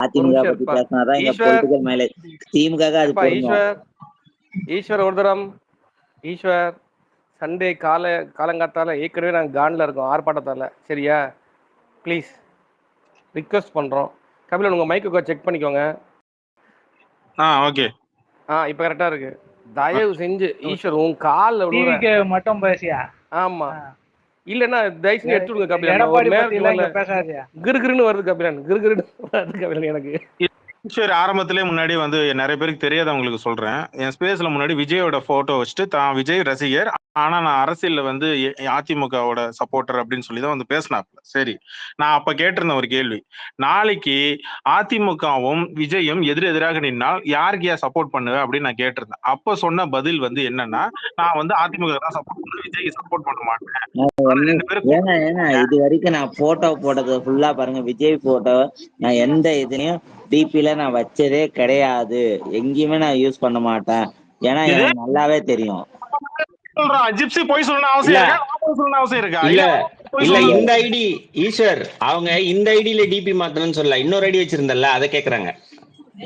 ஒரு அதிமுக நிமிஷம் பத்தி இருப்பா. பேசினாதான் இங்க ஈஸ்வர் பொலிட்டிக்கல் மைலேஜ். திமுக அது எப்பா பொருந்தும். ஈஸ்வர் ஒரு தரம் ஈஸ்வர் சண்டே காலங்காத்தால ஏற்கனவே நாங்கள் காண்டில் இருக்கோம் ஆர்ப்பாட்டத்தால். சரியா? ப்ளீஸ் ரிக்வெஸ்ட் பண்ணுறோம். கபிலன் உங்கள் மைக்கு செக் பண்ணிக்கோங்க. ஓகே. இப்போ கரெக்டாக இருக்கு. தயவு செஞ்சு ஈஸ்வர் உன் காலில் விழுறேன் மட்டும் பேசியா. ஆமாம், இல்லைன்னா தயவு செஞ்சு எடுத்து விடுங்க கபிலன். ஒரு எடப்பாடி நேரத்துக்கு பத்திலாம் வரல இங்க பேசாதயா. கிருகிருன்னு வருது கபிலன், கிருகிருன்னு வருது கபிலன் எனக்கு. சரி, ஆரம்பத்திலே முன்னாடி வந்து நிறைய பேருக்கு தெரியாதவங்களுக்கு சொல்றேன். என் ஸ்பேஸ்ல முன்னாடி விஜயோட போட்டோ வச்சுட்டு தான் விஜய் ரசிகர், ஆனா நான் அரசியல்ல வந்து அதிமுகவோட சப்போர்ட்டர் அப்படின்னு சொல்லிதான் வந்து பேசினாப்ல. சரி, நான் அப்ப கேட்டிருந்த ஒரு கேள்வி, நாளைக்கு அதிமுகவும் விஜயும் எதிரெதிராக நின்னால் யாருக்கு சப்போர்ட் பண்ணுவேன் அப்படின்னு நான் கேட்டிருந்தேன். அப்ப சொன்ன பதில் வந்து என்னன்னா, நான் வந்து அதிமுக தான் சப்போர்ட் பண்ணுவேன், விஜய் சப்போர்ட் பண்ண மாட்டேன். இது வரைக்கும் நான் போட்டோ போட்டது ஃபுல்லா பாருங்க, விஜய் போட்டோ நான் எந்த இதுலயும் டிபில நான் வச்சதே கிடையாது, எங்கேயுமே நான் யூஸ் பண்ண மாட்டேன். ஏன்னா எனக்கு நல்லாவே தெரியும். ஜிப்சி போய் சொல்லணும் அவசியம் இருக்கா? இல்ல இந்த ஐடி ஈஸ்வர் அவங்க இந்த ஐடியில டிபி மாத்தணும்னு சொல்லல, இன்னொரு ஐடி வச்சிருந்தல அதை கேக்குறாங்க.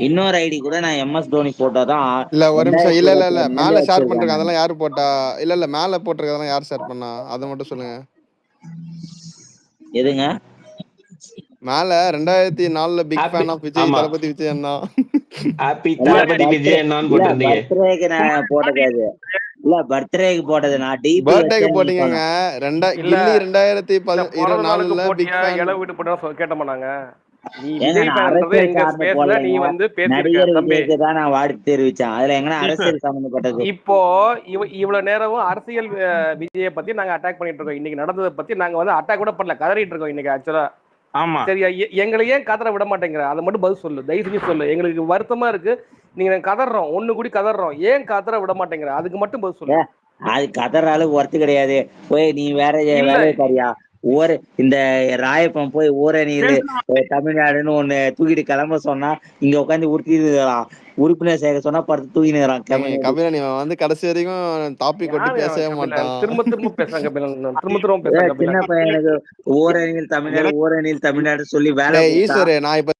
இன்னொரு ஐடி கூட நான் MS தோனி போட்டோ தான். இல்ல ஒரு நிமிஷம், இல்ல மேல ஷேர் பண்றாங்க, அதெல்லாம் யாரு போட்டா? இல்ல மேல போட்டிருக்கதெல்லாம் யார் ஷேர் பண்ணா அதை மட்டும் சொல்லுங்க. எதுங்க மேல 2004ல big fan of Vijay, Thalapathy Vijay அண்ணா. ஹாப்பி தளபதி விஜய் அண்ணான்னு போட்டுருந்தீங்க. பர்த்டேக்கு நான் போட்டது இல்ல, பர்த்டேக்கு போட்டது நான் டிபி பர்த்டேக்கு போட்டீங்க. 2024ல பிக் ஃபேன் இளவு வீட்டு போட்டா கேட்ட மாட்டாங்க. இப்போ இவ்வளவு நேரம் அரசியல் விஜய பத்தி நாங்க அட்டாக் பண்ணிட்டு இருக்கோம். இன்னைக்கு நடந்ததை பத்தி நாங்க வந்து அட்டாக் கூட பண்ணல, கதறிட்டு இருக்கோம் இன்னைக்கு. ஆக்சுவலா சரியா, எங்களை ஏன் கதற விட மாட்டேங்கிற, அதை மட்டும் பதில் சொல்லு, தயவு செஞ்சு சொல்லு. எங்களுக்கு வருத்தமா இருக்கு, நீங்க கதறோம், ஒண்ணு கூடி கதறோம், ஏன் கதற விட மாட்டேங்கிற, அதுக்கு மட்டும் பதில் சொல்லு. அது கதற அளவுக்கு ஒர்த்து கிடையாது. போய் நீ வேற வேலையை பாரியா. இந்த ராயப்பன் போய் ஊரணியில் தமிழ்நாடுன்னு ஒண்ணு தூக்கிட்டு கிளம்ப சொன்னா இங்க உட்காந்து உறுத்திடுறான், உறுப்பினர் சேர்க்க சொன்னா படுத்து தூக்கினுறான். கபிலன் இவன் வந்து கடைசி வரைக்கும் டாபிக் விட்டு பேசவே மாட்டான், திரும்ப பேசுறாங்க திரும்ப பேசுறாங்க. சின்ன பையனுக்கு ஓரணியில் தமிழ்நாடு, ஓரணியில் தமிழ்நாடு சொல்லி வேலை. ஈஸ்வரே, நான் இப்ப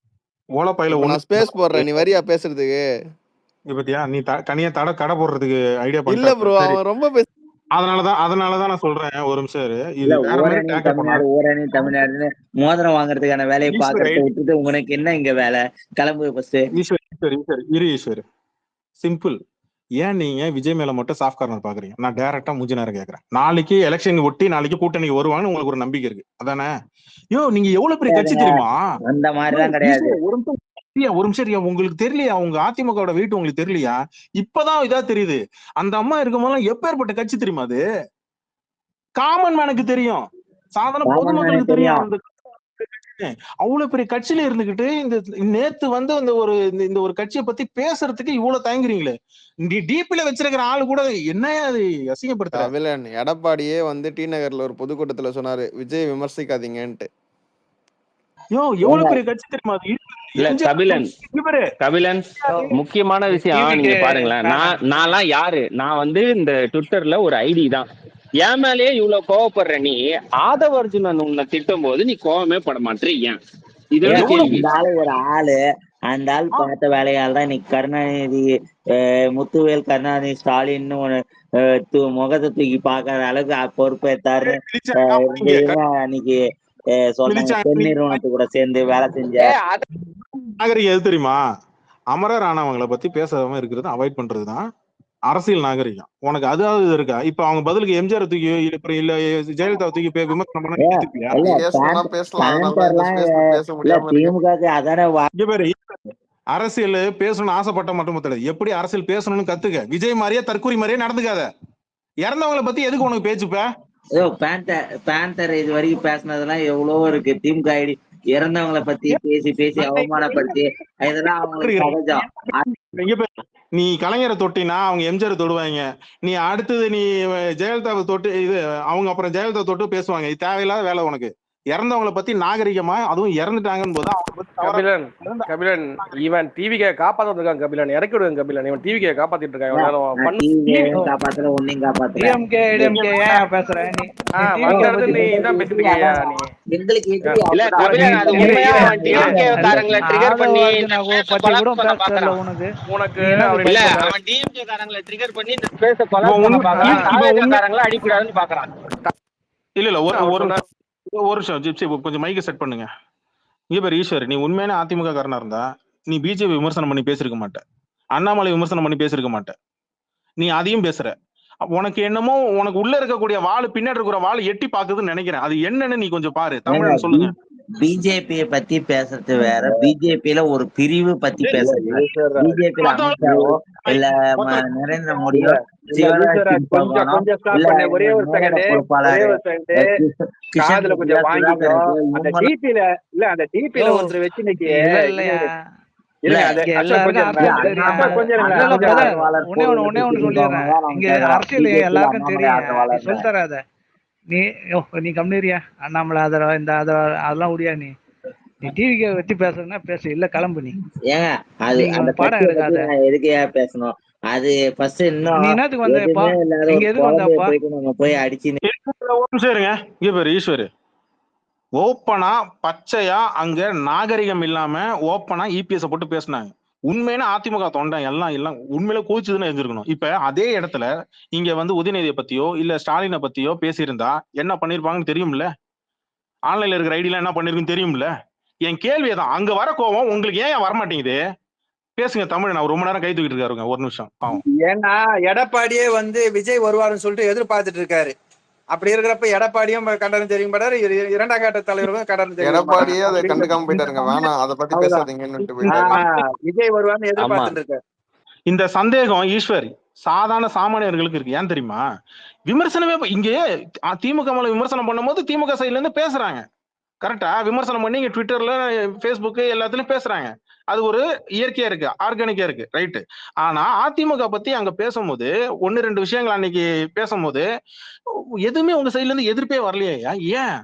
நான் ஸ்பேஸ் போடுறேன், நீ வரியா பேசுறதுக்கு? பத்தியா நீ தனியா கடை போடுறதுக்கு ஐடியா பண்ண? இல்ல ப்ரோ, அவன் ரொம்ப அதனாலதான் நான் சொல்றேன், ஒரு நிமிஷம். தமிழ்நாடுன்னு மோதிரம் வாங்குறதுக்கான வேலையை பாக்குறத விட்டுட்டு உங்களுக்கு என்ன இங்க வேலை? கிளம்பு ஃபர்ஸ்ட். ஈஸ்வர் சிம்பிள். ஏன் நீங்க விஜய் மேல மட்டும் சாஃப்ட் கார்னர் பாக்குறீங்க? நான் டைரக்டா மூஞ்சி நேரம் கேக்குறேன். நாளைக்கு எலெக்ஷன் ஒட்டி நாளைக்கு கூட்டணிக்கு வருவாங்கன்னு உங்களுக்கு ஒரு நம்பிக்கை இருக்கு, அதானே? நீங்க எவ்வளவு பெரிய கட்சி தெரியுமா? அந்த மாதிரிலாம் கிடையாது. ஒரு நிமிஷம், உங்களுக்கு தெரியலையா? உங்க அதிமுக வீட்டு உங்களுக்கு தெரியலையா? இப்பதான் இதா தெரியுது. அந்த அம்மா இருக்கும்போது எப்பேற்பட்ட கட்சி தெரியுமா? அது காமன் மேனுக்கு தெரியும், சாதாரண பொதுமக்களுக்கு தெரியும். அவ்வளவு பெரிய கட்சியில இருந்துகிட்டு இந்த நேத்து வந்து இந்த ஒரு கட்சியை பத்தி பேசுறதுக்கு இவ்வளவு தயங்குறீங்களே. டிபில வச்சிருக்கிற ஆளு கூட என்ன அசிங்கப்படுத்த? எடப்பாடியே வந்து டி நகர்ல ஒரு பொதுக்கூட்டத்துல சொன்னாரு, விஜய் விமர்சிக்காதீங்கன்ட்டு. எவ்வளவு பெரிய கட்சி தெரியுமா? கபிலன் முக்கியமான விஷயம் நீங்க பாருங்களேன். நான்லாம் யாரு? நான் வந்து இந்த ட்விட்டர்ல ஒரு ஐடி தான். என் மேலேயே இவ்வளவு கோவப்படுற நீ, ஆதவ அர்ஜுனன் உன்னை திட்டும் போது நீ கோவமே பட மாட்டேன். ஏன்? ஒரு ஆளு அந்த ஆள் பார்த்த வேலையால் தான் இன்னைக்கு கருணாநிதி, முத்துவேல் கருணாநிதி ஸ்டாலின் முகத்தை தூக்கி பாக்குற அளவுக்கு பொறுப்பேற்றாரு. அன்னைக்கு சொன்னாங்க நிறுவனத்து கூட சேர்ந்து வேலை செஞ்ச நாகரிகம் எது தெரியுமா? அமரர் ஆனவங்களை பத்தி பேசாம இருக்கிறது, அவாய்ட் பண்றதுதான் அரசியல் நாகரிகம். உனக்கு அதாவது இருக்கா? இப்ப அவங்க பதிலுக்கு எம்ஜிஆர் தூக்கி இல்ல ஜெயலலிதா தூக்கி விமர்சனம் பண்ண அரசியல் பேசணும்னு ஆசைப்பட்ட மட்டும் தெரியாது, எப்படி அரசியல் பேசணும்னு கத்துக்க. விஜய் மாதிரியே தற்கூரி மாதிரியே நடந்துக்காத. இறந்தவங்களை பத்தி எதுக்கு உனக்கு பேச்சுப்ப? பேந்தர் இது வரைக்கும் பேசினதெல்லாம் எவ்வளவோ இருக்கு. திமுக ஐடி இறந்தவங்களை பத்தி பேசி அவமானப்படுத்தி இதெல்லாம் அவங்களுக்கு சகஜம். நீ கலைஞரை தொட்டினா அவங்க எம்ஜிஆர் தொடுவாங்க, நீ அடுத்தது நீ ஜெயலலிதாவை தொட்டு அவங்க அப்புறம் ஜெயலலிதா தொட்டு பேசுவாங்க. இது தேவையில்லாத வேலை உனக்கு. இறந்தவங்களை பத்தி நாகரிகமா, அதுவும் இறந்துட்டாங்கன்னு போது அவங்க பத்தி கபிலன் கபிலன் இவன் டிவிக்கு காப்பாத்த வந்திருக்கான். கபிலன் இறக்கி விடுங்க கபிலன். இவன் டிவிக்கு காப்பாத்திட்டு இருக்கான். இவ்வளவு நேரம் பண்ணு. காப்பாத்துல உன்னையும் காப்பாத்துல ஏன் பேசுற நீ? வந்து நீ என்ன பேசிட்டு இருக்கியா நீ? எங்களுக்கு எதிரி இல்ல அவர்தான். கபிலன், அது உண்மையா அவன் DMK காரங்களை ட்ரிகர் பண்ணி பத்தி கூட பேசல உனக்கு. உனக்கு இல்ல அவன் DMK காரங்களை ட்ரிகர் பண்ணி இந்த ஸ்பேஸ கொலாப்ஸ் பண்ண பார்க்கறான். தாவேகா காரங்களை அடிக்கூடாதுன்னு பார்க்கறான். இல்ல ஒரு நிமிஷம் ஜிப்சி, கொஞ்சம் மைக்க செட் பண்ணுங்க. இங்க பேர் ஈஸ்வர், நீ உண்மையான அதிமுக காரனா இருந்தா நீ பிஜேபி விமர்சனம் பண்ணி பேசிருக்க மாட்ட, அண்ணாமலை விமர்சனம் பண்ணி பேசிருக்க மாட்ட. நீ அதையும் பேசுற. உனக்கு என்னமோ உனக்கு உள்ள இருக்கக்கூடிய வாள், பின்னாடி இருக்கிற வாள் எட்டி பாக்குதுன்னு நினைக்கிறேன். அது என்னன்னு நீ கொஞ்சம் பாரு. தமிழ் சொல்லுங்க. பிஜேபிய பத்தி பேசுறது வேற, பிஜேபியில ஒரு பிரிவு பத்தி பேசுறது. பிஜேபியில அமித்ஷாவோ இல்ல நரேந்திர மோடியோ ஒரே ஒரு செகண்ட் காதுல கொஞ்சம் வாங்கிக்கோ. அந்த டிபில இல்ல, அந்த டிபில ஒருத்தர் வச்சு இன்னைக்கு அரசியல் எல்லாருக்கும் தெரியும். சொல்லி தராத நீ. நீ கம்னீரியா அண்ணாமலை ஆதரவா இந்த ஆதரவா அதெல்லாம் முடியா. நீ டிவிக்கு வச்சு பேசுறதுன்னா பேசு, இல்ல கிளம்பு நீ. ஏங்க அது அந்த பாடம் எடுக்காத. எதுக்கையா பேசணும்? அது ஃபர்ஸ்ட் இன்னும் நீ என்னத்துக்கு வந்தப்பா? நீங்க எதுக்கு வந்தப்பா? நம்ம போய் அடிச்சு சரிங்க. இங்க பேரு ஈஸ்வர் ஓப்பனா பச்சையா அங்க நாகரிகம் இல்லாம ஓப்பனா இபிஎஸ் போட்டு பேசினாங்க. உண்மையான அதிமுக தொண்டன் எல்லாம் உண்மையில கோச்சுதுன்னு எழுந்திருக்கணும். இப்ப அதே இடத்துல இங்க வந்து உதயநிதியை பத்தியோ இல்ல ஸ்டாலினை பத்தியோ பேசியிருந்தா என்ன பண்ணிருப்பாங்கன்னு தெரியும்ல. ஆன்லைன்ல இருக்கிற ஐடியா என்ன பண்ணிருக்குன்னு தெரியும்ல. என் கேள்விதான், அங்க வர கோவம் உங்களுக்கு ஏன் வரமாட்டேங்குது? பேசுங்க தமிழ். நான் ரொம்ப நேரம் கை தூக்கிட்டு இருக்காருங்க. ஒரு நிமிஷம். ஏன்னா எடப்பாடியே வந்து விஜய் வருவாருன்னு சொல்லிட்டு எதிர்பார்த்துட்டு இருக்காரு. அப்படி இருக்கிறப்ப எடப்பாடியும் கண்டனம் தெரியும் படாரு, இரண்டாம் கட்ட தலைவரும் கண்டனம் தெரியும். எடப்பாடியே அதை கண்டுக்காம போயிட்டாருங்க. வேணாம் அதை பத்தி பேசாதீங்கன்னு விஜய் வருவான்னு எதிர்பார்த்துட்டு இருக்காரு. இந்த சந்தேகம் ஈஸ்வர் சாதாரண சாமானியர்களுக்கு இருக்கு. ஏன் தெரியுமா? விமர்சனமே இங்கே திமுக மேல விமர்சனம் பண்ணும் போது திமுக சைட்ல இருந்து பேசுறாங்க. கரெக்டா? விமர்சனம் பண்ணி இங்க ட்விட்டர்ல, பேஸ்புக் எல்லாத்துலயும் பேசுறாங்க. அது ஒரு இயற்கையா இருக்கு, ஆர்கானிக்கா இருக்கு. ரைட்டு. ஆனா அதிமுக பத்தி அங்க பேசும்போது 1-2 விஷயங்கள் அன்னைக்கு பேசும்போது எதுவுமே உங்க சைட்ல இருந்து எதிர்ப்பே வரலையே. ஏன்?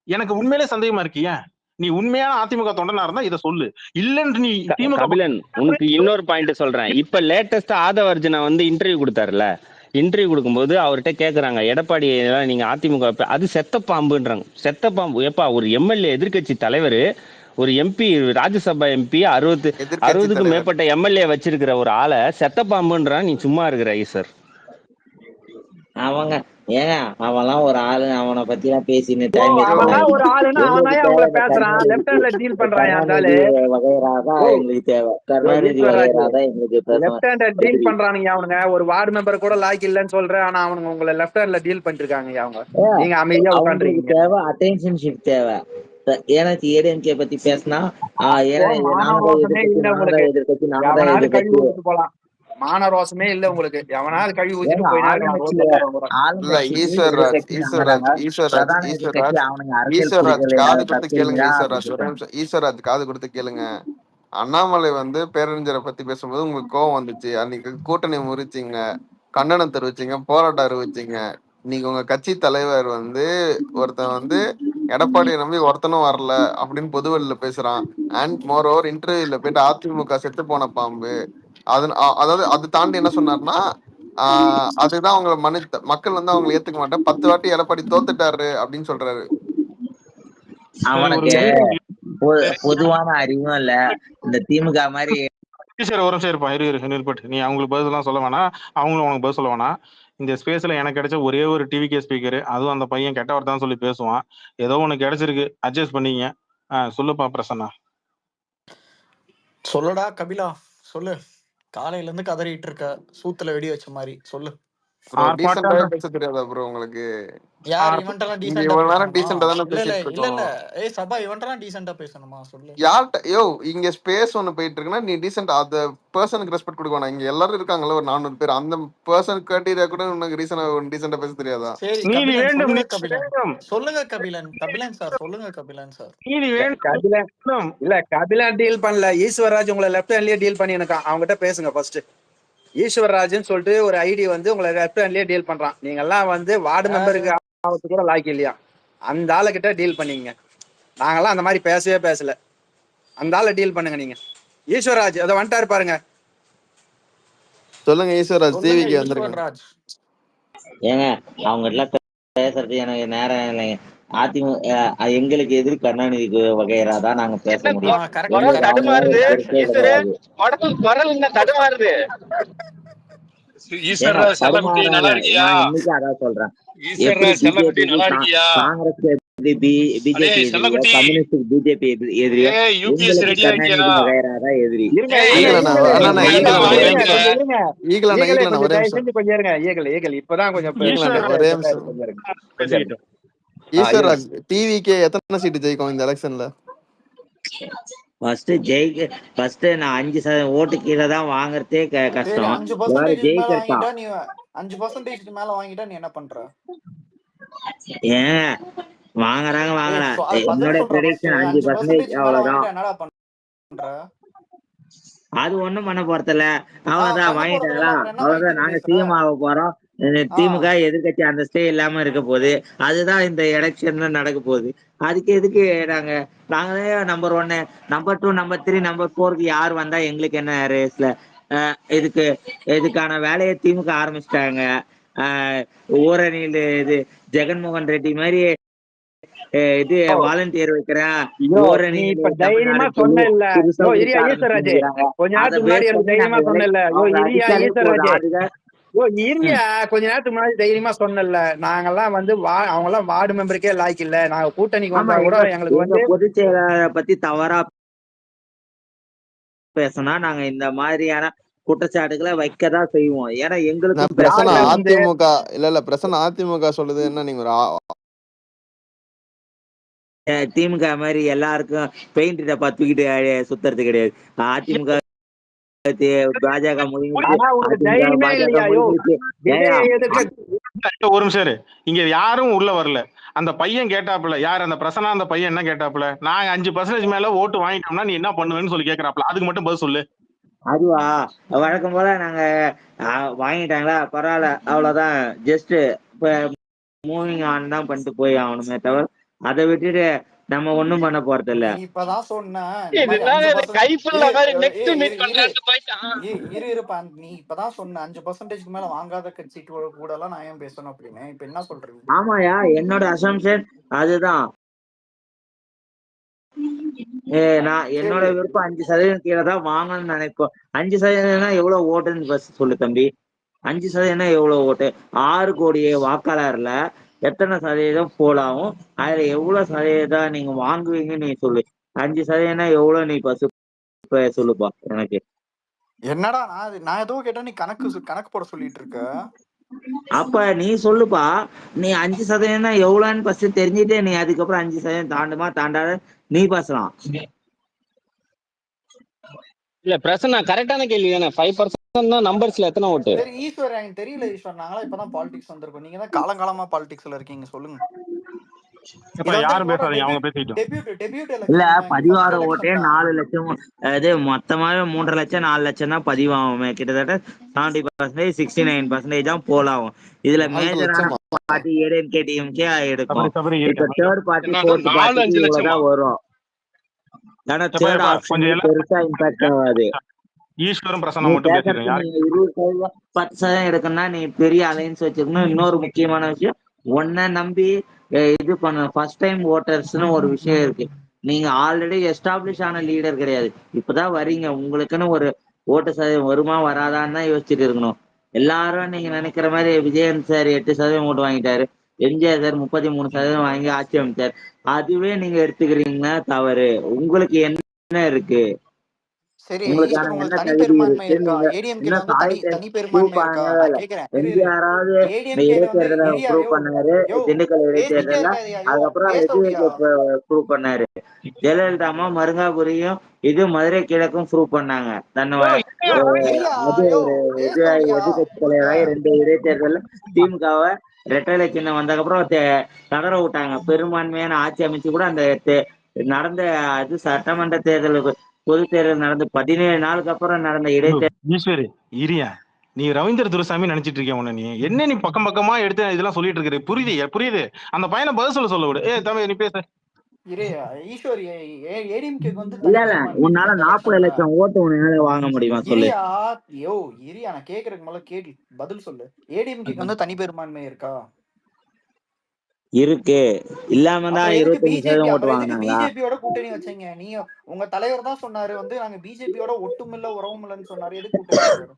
எனக்கு உண்மையிலே சந்தேகமா இருக்கு. ஏன்? நீ உண்மையான அதிமுக தொண்டனா இருந்தா இதை சொல்லு. இல்லன்னு நீ திமுக. கபிலன், உனக்கு இன்னொரு பாயிண்ட் சொல்றேன். இப்ப லேட்டஸ்டா ஆதவர்ஜுனா வந்து இன்டர்வியூ கொடுத்தாருல, இன்டர்வியூ கொடுக்கும்போது அவர்கிட்ட கேக்குறாங்க, எடப்பாடி நீங்க அதிமுக அது செத்த பாம்புன்றாங்க. செத்த பாம்பு எப்பா? ஒரு எம்எல்ஏ எதிர்கட்சி தலைவர், ஒரு எம்பி, ராஜ்யசபா எம்பி, 60க்கும் மேற்பட்ட எம்எல்ஏ வச்சிருக்கிற ஒரு ஆளை செத்த பாம்புன்றான். நீ சும்மா இருக்கிற ஈஸ்வர். அவங்க ஏங்க அவன்லாம் ஒரு ஆளு, அவனை பத்தி எல்லாம் பேசின்னு ஒரு ஆளுன்னா அவன் பேசுறான். லெஃப்ட் ஹேண்ட்ல டீல் பண்றான். வகைராதான் எங்களுக்கு தேவை. கருணாநிதி வகைராதான் எங்களுக்கு லெஃப்ட் ஹேண்ட்ல டீல் பண்றானுங்க அவனுங்க. ஒரு வார்டு மெம்பர் கூட லாய்க்கு இல்லன்னு சொல்றேன். ஆனா அவனுங்க உங்களை லெஃப்ட் ஹேண்ட்ல டீல் பண்ணிட்டு இருக்காங்க. அவங்க நீங்க அமைதியா உட்காந்துருக்கீங்க. தேவை அட்டென்ஷன்ஷிப் தேவை. ஏன்னா ஏடிஎம்கே பத்தி பேசினா எதிர்கட்சி போலாம். மான ரோசமே இல்ல உங்களுக்கு. எவனாவது கழுவி ஊத்திட்டு ஈஸ்வராஜ் காது கொடுத்து கேளுங்க. அண்ணாமலை வந்து பேரறிஞரை பத்தி பேசும்போது உங்களுக்கு கோவம் வந்துச்சு. அன்னைக்கு கூட்டணி முறிச்சிங்க, கண்டனம் தெரிவிச்சிங்க, போராட்டம் அறிவிச்சிங்க. இன்னைக்கு உங்க கட்சி தலைவர் வந்து ஒருத்தன் வந்து எடப்பாடியை நம்பி ஒருத்தனும் வரல அப்படின்னு பொதுவெளியில பேசுறான். அண்ட் மோர் ஓவர் இன்டர்வியூல போயிட்டு அதிமுக செத்து போன பாம்பு அதாவது அது தாண்டி என்ன சொன்னார்னா, அதுதான் அவங்க மக்கள் வந்து அவங்க ஏத்துக்க மாட்டேன், 10 வாட்டி எடப்பாடி தோத்துட்டாரு அப்படின்னு சொல்றாரு. அவனுக்கு பொதுவான அறிவும் இல்ல. இந்த திமுக மாதிரி ஒரு நிமிஷம் இருப்பான். நீ அவங்களுக்கு பதில் எல்லாம் சொல்ல வேணாம், அவங்களும் உனக்கு பதில் சொல்ல வேணாம். இந்த ஸ்பேஸ்ல எனக்கு கிடைச்ச ஒரே ஒரு டிவிகே ஸ்பீக்கர், அதுவும் அந்த பையன் கெட்ட வார்த்தை சொல்லி பேசுவான். ஏதோ ஒண்ணு கிடைச்சிருக்கு, அட்ஜஸ்ட் பண்ணீங்க. சொல்லுப்பா பிரசன்னா. சொல்லுடா கபிலா, சொல்லு. காலையில இருந்து கதறிட்டு இருக்க, சூத்துல வெடி வச்ச மாதிரி. சொல்லு. பேச தெரியாதா ப்ரோ உங்களுக்கு? யார் இவன்ட்டெல்லாம் சபா இவன்ட்டெல்லாம் டீசென்ட்டா பேசணுமா? சொல்லு. யார்ட்ட யோ இங்க ஸ்பேஸ் ஒன்னு போயிட்டு இருக்குன்னா நீ டீசென்ட் அந்த பர்சனுக்கு ரெஸ்பெக்ட் கொடுக்கணும். இங்க எல்லாரும் இருக்காங்கல்ல, ஒரு 400 பேர். அந்த பர்சன் கிரைட்டீரியா கூட உனக்கு டீசென்ட்டா பேச தெரியாதா? சரி சொல்லுங்க கபிலன். கபிலன் சார் சொல்லுங்க. கபிலன் சார் இல்ல கபிலன் டீல் பண்ணல. ஈஸ்வரராஜ் உங்களை லெஃப்ட் ஹேண்ட்லயே டீல் பண்ணி இருக்கான். அவங்ககிட்ட பேசுங்க ஃபர்ஸ்ட். ஈஸ்வரராஜன் சொல்லிட்டு ஒரு ஐடி வந்து உங்களை லெஃப்ட் ஹேண்ட்லயே டீல் பண்றான். நீங்க எல்லாம் வந்து வார்டு மெம்பருக்கு கூட லாய்க்கு இல்லையா? அந்த ஆளுகிட்ட டீல் பண்ணீங்க. நாங்கெல்லாம் அந்த மாதிரி பேசவே பேசல. அந்த ஆளை டீல் பண்ணுங்க நீங்க. ஈஸ்வரராஜ் அதை வந்துட்டாரு பாருங்க. சொல்லுங்க ஈஸ்வரராஜ், டிவிக்கு வந்திருக்கேன். ஈஸ்வர்ராஜ். ஏங்க அவங்க எல்லாம் பேசுறது எனக்கு நேரம் இல்லைங்க. அதிமுக எங்களுக்கு எதிர் கருணாநிதி வகைரா தான் நாங்க பேச முடியும். குரல் தடுமாறுது ஈஸ்வரன், குரல் என்ன தடுமாறுது? ஈஸ்வரராஜ் செல்லக்குட்டி நல்லா இருக்கியா? நான் இன்னைக்கு அதான் சொல்றேன். ஈஸ்வரராஜ் செல்லக்குட்டி நல்லா இருக்கியா? காங்கிரஸ் பிஜேபி எதிரி, கம்யூனிஸ்ட் பிஜேபி எதிரி, யூபிஎஸ் ரெடியா இருக்கியா? வகைரா தான் எதிரி. கொஞ்சம் இருங்க. ஈகல் இப்பதான் கொஞ்சம் ஈஸ்வரராஜ், டிவிக்கு எத்தனை சீட்டு ஜெயிக்கும் இந்த எலெக்ஷன்ல? ஃபர்ஸ்ட் நான் 5% ஓட்டு கீழே தான் வாங்குறதே கஷ்டம். 5% மேல வாங்கிட்டா நீ என்ன பண்ற? ஏன் வாங்கலாம். என்னோட ப்ரெடிக்ஷன் 5% அவ்வளவுதான். என்னடா பண்ற? அது ஒண்ணும் பண்ண போறதில்ல, அவ்வளவுதான். வாங்கிட்டாங்களா அவ்வளவுதான். நாங்க சிஎம் ஆக போறோம். திமுக எதிர்கட்சி அந்தஸ்தே இல்லாம இருக்க போகுது. அதுதான் இந்த எலெக்ஷன்ல நடக்க போகுது. அதுக்கு எதுக்கு நாங்களே நம்பர் 1, நம்பர் 2, நம்பர் 3, நம்பர் 4க்கு யார் வந்தா எங்களுக்கு என்ன ரேஸ்ல? இதுக்கான வேலையை திமுக ஆரம்பிச்சிட்டாங்க. ஓரணியில் இது ஜெகன்மோகன் ரெட்டி மாதிரி இது வாலண்டியர் வைக்கிறேன். தைரியமா சொன்ன இல்ல ஈஸ்வரராஜ், கொஞ்ச நேரத்துக்கு முன்னாடி எனக்கு தைரியமா சொன்ன இல்ல. கொஞ்ச நேரத்துக்கு முன்னாடி தைரியமா சொன்னல, நாங்கெல்லாம் வந்து அவங்க எல்லாம் வார்டு மெம்பருக்கே லாய்க்கு இல்ல, நாங்க கூட்டணிக்கு வந்தா கூட எங்களுக்கு வந்து பொதுச் செயலாளரை பத்தி தவறா பேசினா நாங்க இந்த மாதிரியான குற்றச்சாட்டுகளை வைக்கதான் செய்வோம். ஏன்னா எங்களுக்கு பிரச்சனை அதிமுக இல்ல பிரச்சனை அதிமுக சொல்லுது என்ன, நீங்க திமுக மாதிரி எல்லாருக்கும் பெயிண்ட் டப்பா தூக்கிட்டு சுத்துறது கிடையாது. அதிமுக பாஜக ஒரு நிமிஷம் இங்க யாரும் உள்ள வரல. அந்த பையன் கேட்டாப்புல, யார் அந்த பிரசன்னா, அந்த பையன் என்ன கேட்டாப்புல, நாங்க 5% மேல ஓட்டு வாங்கிட்டோம்னா நீ என்ன பண்ணுவேன்னு சொல்லி கேக்குறாப்புல. அதுக்கு மட்டும் பதில் சொல்லு. அதுவா, வழக்கம் போல நாங்க வாங்கிட்டாங்களா பரவாயில்ல, அவ்வளவுதான். ஜஸ்ட் மூவிங் ஆன் தான் பண்ணிட்டு போய் ஆகணுமே தவிர அதை விட்டுட்டு நம்ம ஒண்ணும் பண்ண போறது இல்ல. இப்பதான் சொன்ன நீ இப்பதான் சொன்ன 5% மேல வாங்காத கட்சி கூட எல்லாம் நான் ஏன் பேசணும் அப்படின்னு. இப்ப என்ன சொல்றீங்க? ஆமாயா, என்னோட அசம்ஷன் அதுதான். என்னோட விருப்பம் 5% கீழே தான் வாங்கணும்னு நினைப்போம். 5% எவ்வளவு ஓட்டுன்னு ஃபர்ஸ்ட் சொல்லு தம்பி. 5% எவ்வளவு ஓட்டு? 6 கோடியே வாக்காளர்ல எத்தனை சதவீதம் போலாவும், அதுல எவ்வளவு சதவீதம் நீங்க வாங்குவீங்கன்னு நீ சொல்லு. 5% எவ்வளவு நீ சொல்லுப்பா எனக்கு. என்னடா நான் ஏதோ கேட்டா நீ கணக்கு போட சொல்லிட்டு இருக்க. அப்ப நீ சொல்லுப்பா, நீ 5% எவ்வளவுன்னு ஃபர்ஸ்ட் தெரிஞ்சுட்டு நீ அதுக்கப்புறம் 5% தாண்டுமா தாண்டாத நீ பேசலாம். இல்ல பிரச்சனை கரெக்டான கேள்வி தானே. 5% நம்பர்ஸ்ல எத்தனை ஓட்டு? ஈஸ்வர் எனக்கு தெரியல ஈஸ்வர், நாங்களா இப்பதான் பாலிடிக்ஸ் வந்திருக்கோம். நீங்க தான் காலங்காலமா பாலிடிக்ஸ்ல இருக்கீங்க, சொல்லுங்க. யாரும் பேசாதீங்க, அவங்க பேசிட்டோம். இல்ல 16 ஓட்டே 4 லட்சம், அது மொத்தமாவே 3.5 லட்சம் 4 லட்சம் தான் பதிவாகும். கிட்டத்தட்ட 70%, 69% தான் போலாகும். இதுல மேஜரான பார்ட்டி ஏடிஎம்கே டிஎம்கே எடுக்கும். இப்ப தேர்ட் பார்ட்டி ஃபோர்த் பார்ட்டி இவ்வளவுதான் வரும். ஆனா தேர்ட் ஆப்ஷன் பெருசா இம்பாக்ட் ஆகாது. ஈஸ்வரன் பிரசன்னா மட்டும் பேசுறீங்க. 20% 10% எடுக்கணும்னா நீ பெரிய அலைன்ஸ் வச்சிருக்கணும். இன்னொரு முக்கியமான விஷயம், ஒன்ன நம்பி இது பண்ண ஃபர்ஸ்ட் டைம் ஓட்டர்ஸ்னு ஒரு விஷயம் இருக்கு. நீங்க ஆல்ரெடி எஸ்டாப்ளிஷ் ஆன லீடர் கிடையாது, இப்பதான் வரீங்க. உங்களுக்குன்னு ஒரு ஓட்டு சதவீதம் வருமா வராதான்னு தான் யோசிச்சுட்டு இருக்கணும். எல்லாரும் நீங்க நினைக்கிற மாதிரி விஜயன் சார் 8% ஓட்டு வாங்கிட்டாரு, எம்ஜிஆர் சார் 33% வாங்கி ஆட்சி அமைச்சார். அதுவே நீங்க எடுத்துக்கிறீங்கன்னா தவறு. உங்களுக்கு என்ன இருக்கு? சரி, உங்களுக்கு தனி பெரும்பான்மை இருக்கா? ஏடிஎம்கேல வந்து தனி பெரும்பான்மை இருக்கா? நான் கேக்குறேன். எம்ஜிஆராவது இடைத்தேர்தலை ப்ரூவ் பண்ணாரு, திண்டுக்கல் இடைத்தேர்தல. அதுக்கப்புறம் ப்ரூவ் பண்ணாரு. ஜெயலலிதா அம்மா மருங்காபுரியும் இது மதுரை கிழக்கும் ப்ரூவ் பண்ணாங்க. தன்னோட அது எதிர்கட்சி தலைவராக 2 இடைத்தேர்தல் திமுகவை ரெட்டலை சின்னம் வந்ததுக்கப்புறம் தளர விட்டாங்க. பெரும்பான்மையான ஆட்சி அமைச்சு கூட அந்த நடந்த அது சட்டமன்ற தேர்தலுக்கு பொது தேர்தல் நடந்து 17 நாளுக்கு அப்புறம் நடந்த இடைத்தேர்தல். நீ ரவீந்திர துரைசாமி நினைச்சிட்டு இருக்க உன்ன, நீ என்ன நீ பக்கம் பக்கமா எடுத்து இதெல்லாம் சொல்லிட்டு இருக்கிற? புரியுது. அந்த பையனை பதில் சொல்ல விடு. தம்பி நீ பேச. இரு ஈஸ்வர் ஏடிஎம்கேக்கு வந்து இல்ல தனி இல்ல பெரும்பான்மை உன்னால இந்த 40 எலெக்ஷன்ல. லட்சம் ஓட்டு உன்னால வாங்க முடியுமா சொல்லு? இரியா இரியா நான் கேக்குறதுக்கு மேல கேள்வி பதில் சொல்லு. ஏடிஎம்கேக்கு வந்து தனி பெரும்பான்மை இருக்கா? இருக்கு. இல்லாம தான் அப்புறம் எதுக்கு 25% ஓட்டு அப்புறம் எதுக்கு வாங்கினாங்களா? பிஜேபியோட கூட்டணி வச்சீங்க? நீங்க உங்க தலைவர் தான் சொன்னாரு வந்து நாங்க பிஜேபியோட ஒட்டுமில்ல உறவும் இல்லைன்னு சொன்னாரு. எதுக்கு கூட்டணி வச்சாரு?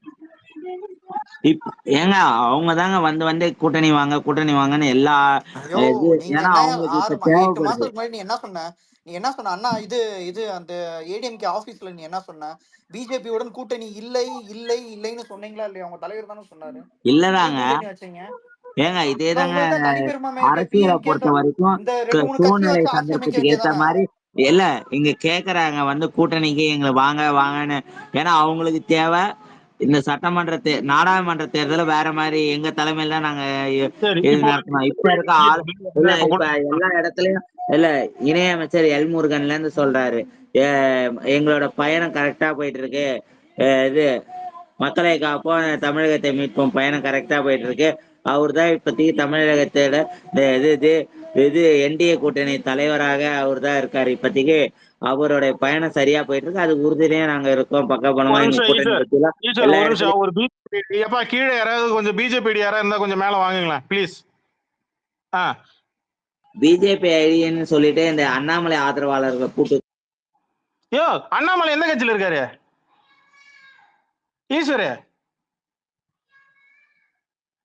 ஏங்க அவங்க தாங்க வந்து கூட்டணி வாங்கன்னு எல்லா ஐயோ இது. நீங்க ஏன்னா என்ன அவங்களுக்கு இப்ப 8 தேவைப்படுது. மாசத்துக்கு முன்னாடி நீ என்ன சொன்ன அண்ணா? இது அந்த ஏடிஎம்கே ஆபீஸ்ல நீ என்ன சொன்ன? பிஜேபியுடன் கூட்டணி இல்லைன்னு சொன்னீங்களா இல்லையா? உங்க தலைவர் தானே சொன்னாரு. இல்லதாங்க. கூட்டணி வச்சீங்க. ஏங்க இதேதாங்க உங்களுக்கு தான் தனி பெரும்பான்மை இருக்கு. அரசியலை பொறுத்த வரைக்கும் இந்த 2-3 கட்சி சூழ்நிலை வச்சு ஆட்சி அமைக்க சந்தர்ப்பத்துக்கு ஏத்த வேண்டியதானே? மாதிரி இல்ல இங்க கேக்குறாங்க வந்து கூட்டணிக்கு எங்களை வாங்கன்னு. ஏன்னா அவங்களுக்கு தேவை இந்த நாடாளுமன்ற தேர்தல வேற மாதிரி எங்க தலைமையில தான் நாங்க இது நடத்தணும். இப்ப இருக்க ஆள் இல்ல இப்ப எல்லா இடத்துலயும் இல்ல இணையமைச்சர் எல்முருகன்ல இருந்து சொல்றாரு எங்களோட பயணம் கரெக்டா போயிட்டு இருக்கு. இது மக்களை காப்போம் தமிழகத்தை மீட்போம் பயணம் கரெக்டா போயிட்டு இருக்கு. அவர் தான் இப்போதைக்கு தமிழகத்தோட இது என்டிஏ கூட்டணி தலைவராக அவர் தான் இருக்காரு. இப்போதைக்கு அவருடைய பயணம் சரியா போயிட்டு இருக்கு. அது உறுதியிலேயே நாங்க இருக்கோம் பக்கபலமா எங்க கூட்டணி பத்திலாம் எல்லா இடத்துலயும். ஒரு பிஜேபி எப்பா கீழே யாராவது கொஞ்சம் பிஜேபி யாராவது இருந்தா கொஞ்சம் மேல வாங்குங்களேன் ப்ளீஸ். பிஜேபி ஐடின்னு சொல்லிட்டு இந்த அண்ணாமலை ஆதரவாளர்களை கூட்டு. யோ அண்ணாமலை எந்த கட்சியில இருக்காரு? ஈஸ்வரே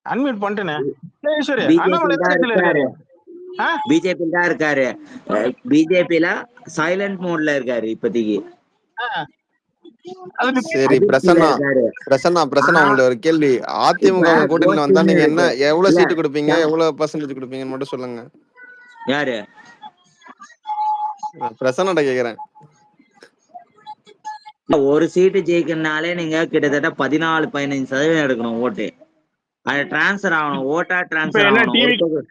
அன்மியூட் பண்ணிட்டேனே. ஈஸ்வரே அண்ணாமலை எந்த கட்சியில இருக்காரு? பிஜேபி தான் இருக்காரு. பிஜேபில சைலண்ட் மோட்ல இருக்காரு இப்போதைக்கு. சரி பிரசன்னா உங்கள்ட்ட ஒரு கேள்வி. அதிமுக கூட்டணியில வந்தா நீங்க என்ன எவ்வளவு சீட்டு கொடுப்பீங்க, எவ்வளவு பர்சன்டேஜ் கொடுப்பீங்கன்னு மட்டும் சொல்லுங்க. யாரு? பிரசன்னாட்ட கேக்குறேன். ஒரு சீட்டு ஜெயிக்கணும்னாலே நீங்க கிட்டத்தட்ட 14-15% எடுக்கணும் ஓட்டு. அது டிரான்ஸ்ஃபர் ஆகணும். ஓட்டா டிரான்ஸ்ஃபர் ஆகணும்.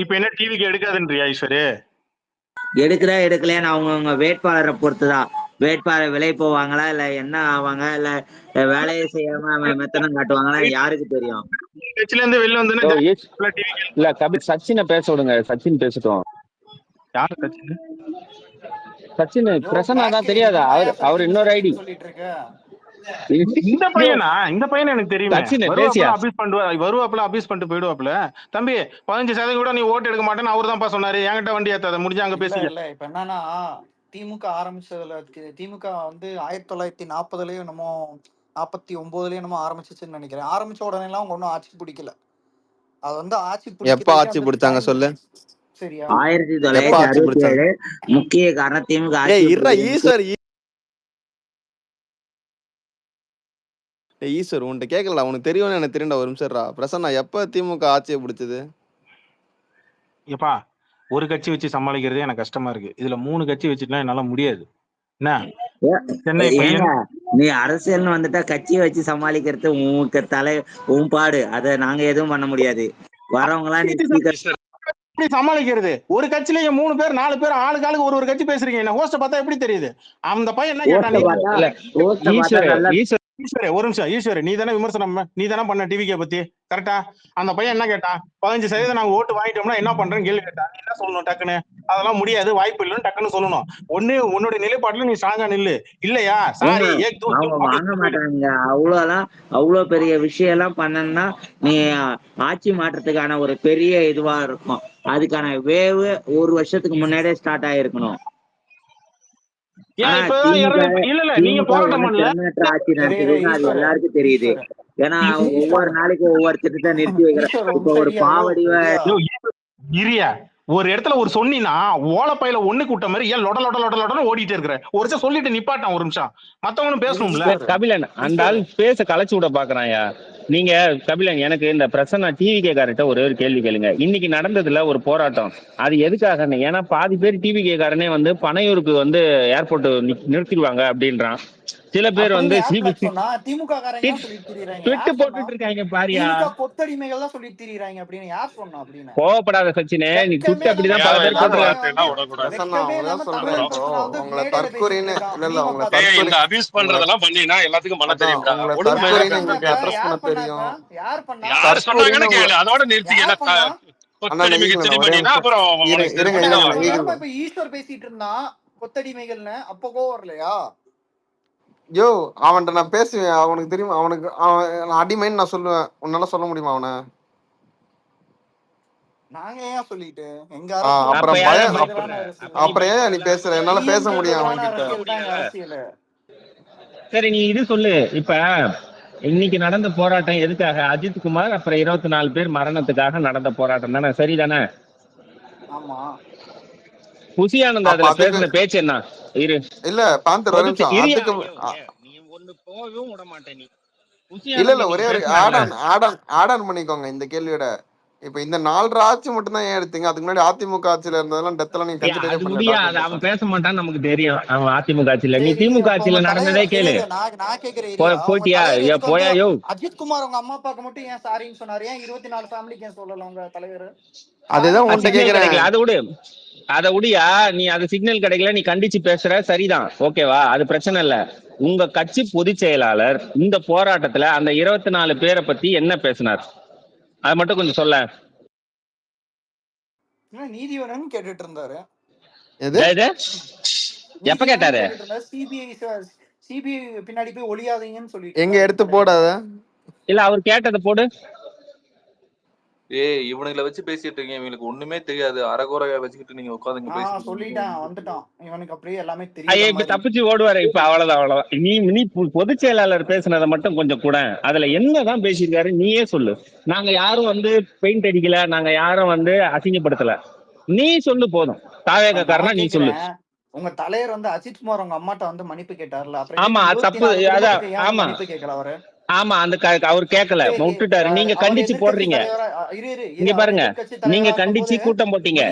இப்ப என்ன டிவிக்கு எடுக்காதுன்றியா ஈஸ்வரு? எடுக்கலைன்னு அவங்கவுங்க வேட்பாளரை பொறுத்துதான். வேட்பாளர் விலை போவாங்களா இல்ல என்ன ஆவாங்க இல்ல வேலையை செய்யாம மெத்தனம் காட்டுவாங்களா யாருக்கு தெரியும்? கட்சியில இருந்து வெளில வந்து இல்ல கபில் சச்சினை பேச விடுங்க. சச்சின் பேசட்டும். யாரு சச்சின்? சச்சின் பிரசன்னா தான் தெரியாதா? அவர் இன்னொரு ஐடி. இந்த பையன் எனக்கு தெரியும். வருவாப்புல அபியூஸ் பண்ணிட்டு போயிடுவாப்புல. தம்பி 15% கூட நீ ஓட்டு எடுக்க மாட்டேன்னு அவரு தான் சொன்னாரு. என்கிட்ட வண்டி ஏத்தாத முடிஞ்சா அங்க பேசல. இல்ல இப்ப என்னன்னா திமுக ஆரம்பிச்சதுல திமுக வந்து 1940லயும் என்னமோ 49லயும் என்னமோ ஆரம்பிச்சிச்சுன்னு நினைக்கிறேன். ஆரம்பிச்ச உடனே எல்லாம் ஒன்னும் ஆட்சி பிடிக்கல. அது வந்து எப்ப ஆட்சி பிடிச்சாங்க சொல்லு? சரியா 1967 முக்கிய காரணம் திமுக. ஈஸ்வர் உன்கிட்ட கேட்கல, உனக்கு தெரியும்னு எனக்கு தெரியும்டா. ஒரு நிமிஷம் பிரசன்னா, எப்ப திமுக ஆட்சியை பிடிச்சது? எப்பா ஒரு கட்சி வச்சு சமாளிக்கிறதே எனக்கு கஷ்டமா இருக்கு. இதுல 3 கட்சி வச்சுட்டுலாம் என்னால முடியாது. என்ன நீ அரசியல்னு வந்துட்டா கட்சியை வச்சு சமாளிக்கிறது உன் பாடு. அத நாங்க எதுவும் பண்ண முடியாது. வரவங்க எல்லாம் சமாளிக்கிறது. ஒரு கட்சியில 3 பேர் 4 பேர் ஆளுக்கு ஒரு கட்சி பேசுறீங்க. என்ன ஹோஸ்ட பார்த்தா எப்படி தெரியுது? அந்த பையன் என்ன கேட்டான்? ஈஸ்வரே ஒரு நிமிஷம். ஈஸ்வரே நீ தானே விமர்சனம் நீ தானே பண்ண டிவிக்கே பத்தி கரெக்டா? அந்த பையன் என்ன கேட்டான்? 15% நாங்க ஓட்டு வாங்கிட்டோம்னா என்ன பண்றேன்னு கேள்வி கேட்டான். என்ன சொல்லணும் டக்குன்னு? அதெல்லாம் முடியாது, வாய்ப்பு இல்லைன்னு டக்குன்னு சொல்லணும். ஒண்ணு உன்னுடைய நிலைப்பாட்டுல நீ ஸ்ட்ராங்கா நில்லு. இல்லையா சாரி வாங்க மாட்டாங்க. அவ்வளவு பெரிய விஷயம் எல்லாம் பண்ணா நீ ஆட்சி மாற்றத்துக்கான ஒரு பெரிய இதுவா இருக்கும். அதுக்கான வேவு 1 வருஷத்துக்கு முன்னாடியே ஸ்டார்ட் ஆயிருக்கணும். எல்லாருக்கும் தெரியுது. ஏன்னா ஒவ்வொரு நாளைக்கு ஒவ்வொரு திட்டத்தை நிறுத்தி வைக்கிறேன். இப்ப ஒரு பாவடிவ ஒரு இடத்துல ஒரு சொன்னீங்கன்னா ஓலப்பையில ஒண்ணு கூட்ட மாதிரி ஏன் லொட ஓடிட்டு இருக்கிற ஒரு நிமிஷம் சொல்லிட்டு நிப்பாட்டான். ஒரு நிமிஷம் மத்தவங்களும் பேசணும்ல. கபிலன் அந்த ஆள் பேச கலைச்சு விட பாக்குறாயா நீங்க? கபிலன் எனக்கு இந்த பிரசன்னா டிவி காரன்ட்ட ஒரே ஒரு கேள்வி கேளுங்க. இன்னைக்கு நடந்ததுல ஒரு போராட்டம், அது எதுக்காக? ஏன்னா பாதி பேர் டிவி காரனே வந்து பனையூருக்கு வந்து ஏர்போர்ட் நிறுத்திடுவாங்க அப்படின்றான். சில பேர் வந்து திமுக போட்டுட்டு இருக்காங்க பாரியா. கொத்தடிமைகள் தான் சொல்லிட்டு திரிறாங்க அப்படின்னு யார் சொன்னா? அப்படின்னு கோவப்படாத சச்சினே, நீ துட்டு அப்படிதான் பல பேர் போட்டுருக்காங்க. அபியூஸ் பண்றதெல்லாம் பண்ணினா எல்லாத்துக்கும் மன தெரியும். யார் சொன்னாங்கன்னு கேளு, அதோட நிறுத்திக்க. கொத்தடிமைக்கு ஈகிள் திரும்பி ஒரே நீனா நிமிஷம் அப்புறம் உனக்கு இருங்க தெரிஞ்சு அவ்வளவு ஈகிள் நேரமா இப்ப ஈஸ்வர் பேசிட்டு இருந்தா கொத்தடிமைகள்னு அப்போ கோவம் வரலையா? யோ அவன்கிட்ட நான் பேசுவேன், அவனுக்கு தெரியும், அவனுக்கு நான் அடிமைன்னு நான் சொல்லுவேன். உன்னால சொல்ல முடியுமா அவனை? நாங்க ஏன் சொல்லிட்டு எங்க அரசியல் அப்புறம் பயம் அப்புறம் ஏன் நீ பேசுற? என்னால பேச முடியும் அவன் கிட்ட. அரசியல் தான் எங்க அரசியல். சரி நீ இது சொல்லு. இப்ப இன்னைக்கு நடந்த போராட்டம் எதுக்காக? அஜித் குமார் அப்புறம் 24 பேர் மரணத்துக்காக நடந்த போராட்டம் தானே, சரிதானே? ஆமா. புசி ஆனந்த் அதுல பேசின பேச்சு என்ன? இரு இல்ல பாந்தர் ஒரு நிமிஷம் அதுக்கு நீ ஒண்ணு போகவும் விட மாட்டேன் நீ. இல்ல ஒரே ஒரு ஆட் ஆன் பண்ணிக்கோங்க இந்த கேள்வியோட. இப்ப இந்த 4 ஆட்சி மட்டும் தான் ஏன் எடுத்தீங்க? அதுக்கு முன்னாடி அதிமுக ஆட்சியில இருந்ததெல்லாம் டெத் எல்லாம் நீங்க கன்சிடரே பண்ணல. அவன் பேச மாட்டான்னு நமக்கு தெரியும். அவன் அதிமுக ஆட்சியில, நீ திமுக ஆட்சியில நடந்ததே கேளு. நான் கேக்குறேன், போட்டியா போயா? யோ அஜித் குமார் உங்க அம்மா அப்பாக்கு மட்டும் ஏன் சாரின்னு சொன்னாரு? ஏன் 24 ஃபேமிலிக்கு ஏன் சொல்லல உங்க தலைவர்? அதுதான் உன்கிட்ட கேக்குறேன். அதை விடியா, நீ அது சிக்னல் கிடைக்கல, நீ கண்டிச்சு பேசுற, சரிதான், ஓகேவா? அது பிரச்சனை இல்ல. உங்க கட்சி பொதுச் செயலாளர் இந்த போராட்டத்துல அந்த 24 பேரை பத்தி என்ன பேசினார்? அது மட்டும் கொஞ்சம் சொல்ல. நீதிவரன் கேட்டுட்டு இருந்தாரு. எப்ப கேட்டாரு? சிபிஐ பின்னாடி போய் ஒளியாதீங்கன்னு சொல்லி எங்க எடுத்து போடாத. இல்ல அவர் கேட்டதை போடு. இவனுங்களை வச்சு பேசிட்டு இருக்கீங்க, இவங்களுக்கு ஒண்ணுமே தெரியாது, அரைகுறையா வச்சுக்கிட்டு நீங்க உட்காந்து பேசி சொல்லிட்டேன் வந்துட்டான். இவனுக்கு அப்படியே எல்லாமே தெரியும். இப்ப தப்பிச்சு ஓடுவாரு. இப்ப அவ்வளவுதான். நீ பொதுச் செயலாளர் பேசுனதை மட்டும் கொஞ்சம் கூட, அதுல என்னதான் பேசியிருக்காரு நீயே சொல்லு. நாங்க யாரும் பெயிண்ட் அடிக்கல, நாங்க யாரும் அசிங்கப்படுத்தல, நீ சொல்லு போதும். தாவேகக்காரனா நீ சொல்லு. உங்க தலைவர் அஜித் குமார் உங்க அம்மாட்ட மன்னிப்பு கேட்டார்ல, ஆமா தப்பு. அதான் ஆமா மன்னிப்பு கேட்கல அவரு. ஆமா அந்த அவர் கேட்கல, விட்டுட்டாரு. நீங்க கண்டிச்சு போடுறீங்க. இங்க பாருங்க, நீங்க கண்டிச்சு கூட்டம் போட்டீங்க,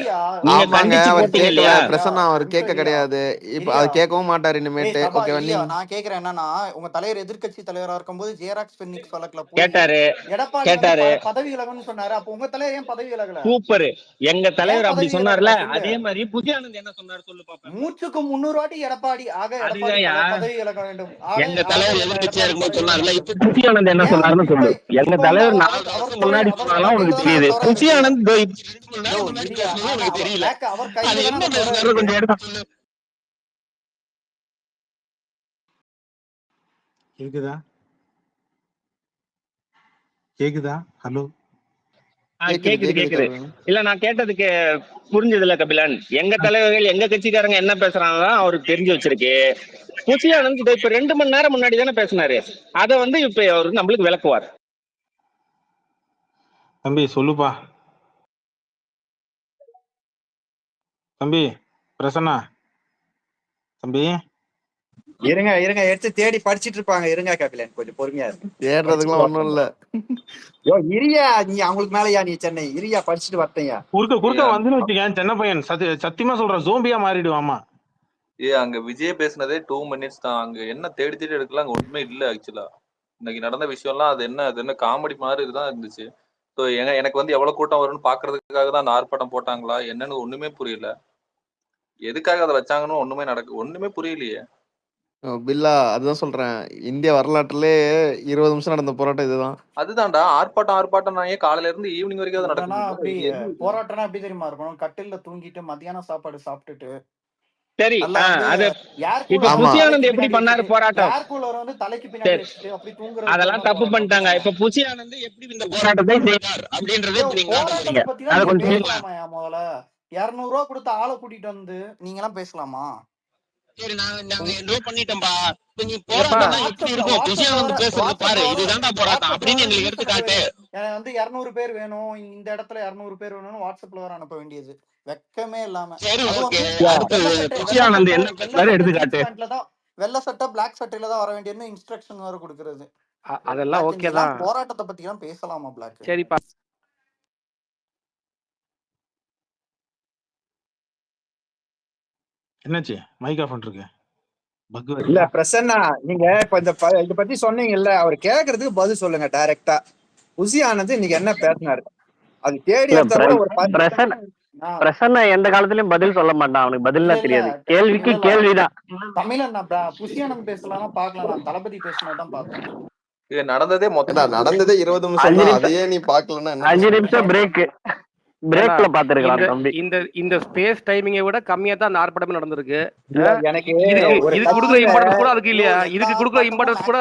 நீங்க கண்டிச்சு போட்டீங்க இல்லையா? பிரசன்னா அவர் கேட்க கிடையாது, இப்ப அது கேட்கவும் மாட்டாரு இனிமேட்டு. ஓகேவா? நான் கேக்குறேன் என்னன்னா, உங்க தலைவர் எதிர்க்கட்சி தலைவரா இருக்கும்போது ஜெயராக்ஸ் பென்னிக்ஸ் வழக்குல கேட்டாரு, எடப்பாடி பதவி விலகணும்னு சொன்னாரு. அப்ப உங்க தலைவர் ஏன் பதவி விலகல? சூப்பர். எங்க தலைவர் அப்படி சொன்னார்ல, அதே மாதிரி புசி ஆனந்த் என்ன சொன்னாரு சொல்லு பாப்போம். மூச்சுக்கு 300 வாட்டி எடப்பாடி பதவி விலக வேண்டும். எங்க தலைவர் எதிர்க்கட்சியா இருக்கும்போது சொன்னார்ல, இப்ப புசி ஆனந்த் என்ன சொன்னாருன்னு சொல்லு. எங்க தலைவர் 4 வருஷம் முன்னாடி சொன்னாலும் உனக்கு தெரியுது. புசி ஆனந்த் தெரியல, கொஞ்சம் எடுத்து. கேக்குதா? ஹலோ கேக்குது. இல்ல நான் கேட்டதுக்கு புரிஞ்சது இல்ல கபிலன். எங்க தலைவர்கள் எங்க கட்சிக்காரங்க என்ன பேசுறாங்க அவருக்கு தெரிஞ்சு வச்சிருக்கு. புசி ஆனந்த் இதை இப்ப 2 மணி நேரம் முன்னாடி தானே பேசினாரு. அதை இப்ப அவரு நம்மளுக்கு விளக்குவார். தம்பி சொல்லுப்பா. தம்பி பிரசன்னா, தம்பி இருங்க எடுத்து தேடி படிச்சிட்டு இருப்பாங்க. இருங்க கபிலன், கொஞ்சம் பொறுமையா இருக்கு. தேடுறதுக்குலாம் ஒண்ணும் இல்ல. இரியா, நீ அவங்களுக்கு மேலயா நீ சென்னை இரியா படிச்சுட்டு வரத்தையா? குறுக்க வந்து வச்சுக்கேன். சின்ன பையன் சத்தியமா சொல்றேன், ஜோம்பியா மாறிடுவாமா. அங்க விஜய் பேசினதே 2 மினிட்ஸ் தான். அங்க என்ன தேடி எடுக்கலாம், அங்க ஒண்ணுமே இல்ல. ஆக்சுவலா இன்னைக்கு நடந்த விஷயம்லாம் அது என்ன காமெடி மாதிரி தான் இருந்துச்சு. ஸோ எனக்கு எவ்வளவு கூட்டம் வரும்னு பாக்குறதுக்காக தான் அந்த ஆர்ப்பாட்டம் போட்டாங்களா என்னன்னு ஒண்ணுமே புரியல. எதுக்காக அதை வச்சாங்கன்னு ஒண்ணுமே புரியலையே. பில்லா, அதுதான் சொல்றேன், இந்திய வரலாற்றுலே 20 நிமிஷம் நடந்த போராட்டம் இதுதான். அதுதான்டா ஆர்ப்பாட்டம். நான் ஏன் காலையில இருந்து ஈவினிங் வரைக்கும் நடக்கும் போராட்டம்னா எப்படி தெரியுமா இருக்கணும்? கட்டில்ல தூங்கிட்டு மத்தியானம் சாப்பாடு சாப்பிட்டுட்டு. சரி, அது இப்ப புசி ஆனந்த் எப்படி பண்ணாரு போராட்டம்? ஏர் கூலர் தலைக்கு பின்னாடி வச்சிட்டு அப்படி தூங்குறது, அதெல்லாம் தப்பு பண்ணிட்டாங்க. இப்ப புசி ஆனந்த் எப்படி இந்த போராட்டத்தை செய்தார் அப்படின்றதே போராட்டத்தை பத்தி தான் பேசலாமா? முதல்ல 200 ரூபா கொடுத்து ஆளை கூட்டிட்டு வந்து நீங்க எல்லாம் பேசலாமா? சரி, நாங்க என்ன பண்ணிட்டோம்பா. நீ போராட்டம் எப்படி இருக்கும்? புசி ஆனந்த் பேசுறது பாரு, இதுதான்டா போராட்டம் அப்படின்னு எங்களுக்கு எடுத்து காட்டு. 200 பேர் வேணும், இந்த இடத்துல 200 பேர் வேணும்னு வாட்ஸ்அப்ல வர அனுப்ப வேண்டியது வெக்கமே இல்லாம. சரி, ஓகே. புசி ஆனந்த் என்ன பேசுறாரு எடுத்து காட்டு. வெள்ளை சட்டை பிளாக் சட்டையில தான் வர வேண்டியதுன்னு இன்ஸ்ட்ரக்ஷன் வேற கொடுக்கிறது. அதெல்லாம் ஓகே தான். போராட்டத்தை பத்தி எல்லாம் பேசலாமா பிளாக்? சரிப்பா. என்னாச்சு? மைக் ஆஃப் பண்ணிருக்கு. இல்ல பிரசன்னா, நீங்க இப்ப இத பத்தி சொன்னீங்கல்ல, அவர் கேக்குறதுக்கு பதில் சொல்லுங்க டைரக்டா. புசி ஆனந்த் இன்னைக்கு என்ன பேசினாரு அது தேடி ஒரு பிரசன்னா எந்த காலத்திலயும் பதில் சொல்ல மாட்டான். அவனுக்கு பதிலாம் தெரியாது. கேள்விக்கு கேள்விதான். தமிழன் புசி ஆனந்த் பேசலாம் பாக்கலாம். நான் தளபதி பேசினதான் பார்த்தேன். நடந்ததே 20 நிமிஷம். அதையே நீ பாக்கலன்னா 5 நிமிஷம் பிரேக். பிரேக்ல பாத்துருக்கலாம் தம்பி. இந்த ஸ்பேஸ் டைமிங்கை விட கம்மியா தான் அந்த ஆர்ப்பாட்டமே நடந்திருக்கு. எனக்கு இதுக்கு கொடுக்குற இம்பார்ட்டன்ஸ் கூட அதுக்கு இல்லையா? இதுக்கு கொடுக்குற இம்பார்ட்டன்ஸ் கூட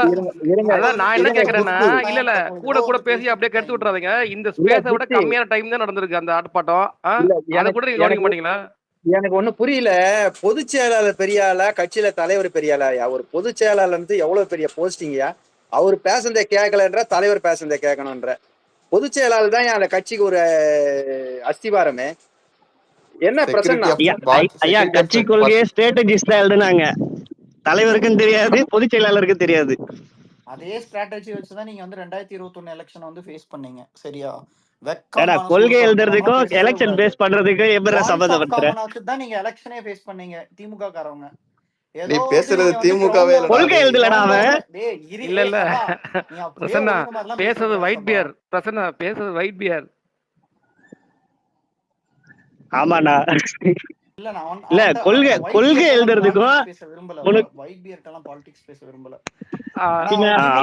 அதான் நான் என்ன கேக்குறேன்னா, இல்ல கூட பேசி அப்படியே கெடுத்து விட்டுறாதீங்க. இந்த ஸ்பேஸை விட கம்மியான டைம் தான் நடந்திருக்கு அந்த ஆர்ப்பாட்டம். அதை கூட நீங்க கவனிக்க மாட்டீங்களா? எனக்கு ஒண்ணு புரியல. பொதுச் செயலாளர் பெரிய ஆளா, கட்சியில தலைவர் பெரிய ஆளாயா? ஒரு பொதுச் செயலாளர் வந்து எவ்வளவு பெரிய போஸ்டிங்கயா? அவர் பேசுனதை கேட்கலன்ற, தலைவர் பேசுனதை கேட்கணும்ன்ற. பொதுச் செயலாளர் தான் அந்த கட்சிக்கு ஒரு அஸ்திவாரமே. என்ன பிரச்சனை? ஐயா கட்சி கொள்கையே ஸ்ட்ராட்டஜிஸ்ட் தான் எழுதுனாங்க. தலைவருக்கும் தெரியாது, பொதுச் செயலாளருக்கும் தெரியாது. அதே ஸ்ட்ராட்டஜி வச்சுதான் நீங்க வந்து 2021 எலெக்ஷன் வந்து ஃபேஸ் பண்ணீங்க. சரியா? கொள்கை எழுதுறதுக்கும் எலெக்ஷன் பேஸ் பண்றதுக்கும் எப்படி சம்பந்தப்படுத்துற? தான் நீங்க எலெக்ஷனே ஃபேஸ் பண்ணீங்க திமுக காரவங்க. நீ பேசுறது திமுகவே இல்ல. கொள்கை எழுதலடா அவன். இல்ல பிரசன்னா பேசுறது ஒயிட் பியர். பிரசன்னா பேசுறது ஒயிட் பியர். ஆமாண்ணா. இல்ல கொள்கை எழுதுறதுக்கும் ஒயிட் பியர்ட் எல்லாம் பாலிடிக்ஸ் பேச விரும்பல.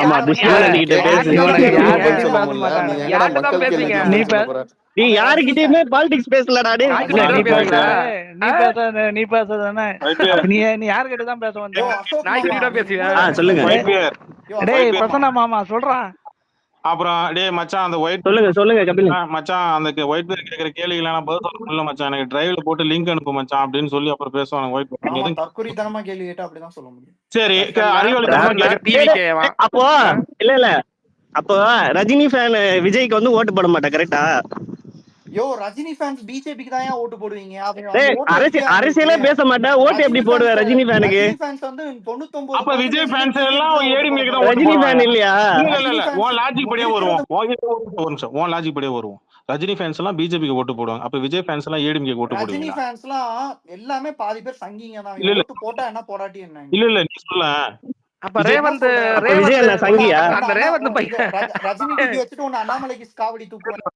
ஆமா துஷ்மனிகிட்ட பேசு. நீ யாருக்கிட்டயுமே பாலிடிக்ஸ் பேசலடா டேய். நீ பேசுறதானே? நீ யார்கிட்ட தான் பேச வந்த? நான் கிட்ட பேசுவேன். சொல்லுங்க டேய் பிரசன்னா மாமா சொல்றா. அப்புறம் டேய் மச்சான் அந்த ஒயிட் சொல்லுங்க கபில் மச்சான் அந்த ஒயிட் பேர் கேக்குற கேள்விகள் எல்லாம் பதில் சொல்லல மச்சான். எனக்கு டிரைவ்ல போட்டு லிங்க் அனுப்பு மச்சான் அப்படின்னு சொல்லி அப்புறம் பேசுவாங்க. ஒயிட் பேர் தற்குறித்தனமா கேள்வி கேட்டா அப்படிதான் சொல்ல முடியும். சரி அறிவாளி அப்போ இல்ல அப்போ ரஜினி ஃபேன் விஜய்க்கு வந்து ஓட்டு போட மாட்டா கரெக்டா? யோ ரஜினி ஃபேன்ஸ் பிஜேபிக்கு தான் ஏன் ஓட்டு போடுவீங்க? அரசியலே பேச மாட்டேன், ஓட்டு எப்படி போடுவேன் ரஜினி ஃபேனுக்கு? ரஜினி ஃபேன்ஸ் வந்து 99 அப்ப விஜய் ஃபேன்ஸ் எல்லாம் ஏடிஎம்கே தான் ரஜினி ஃபேன் இல்லையா? இல்ல உன் லாஜிக் படியே வருவோம். உன் லாஜிக் படியே வருவோம். ரஜினி ஃபேன்ஸ் எல்லாம் பிஜேபிக்கு ஓட்டு போடுவாங்க. அப்ப விஜய் ஃபேன்ஸ் எல்லாம் ஏடிஎம்கே ஓட்டு போடுவாங்க. ரஜினி ஃபேன்ஸ் எல்லாம் எல்லாமே பாதி பேர் சங்கிங்க தான். ஓட்டு போட்டா என்ன போடாட்டி என்ன? இல்ல நீ சொல்ல. அப்ப ரேவந்த் சங்கியா? அந்த ரேவந்த் பையன் ரஜினி கிட்ட வச்சிட்டு ஒன்னு அண்ணாமலைக்கு காவடி தூக்குவாங்க.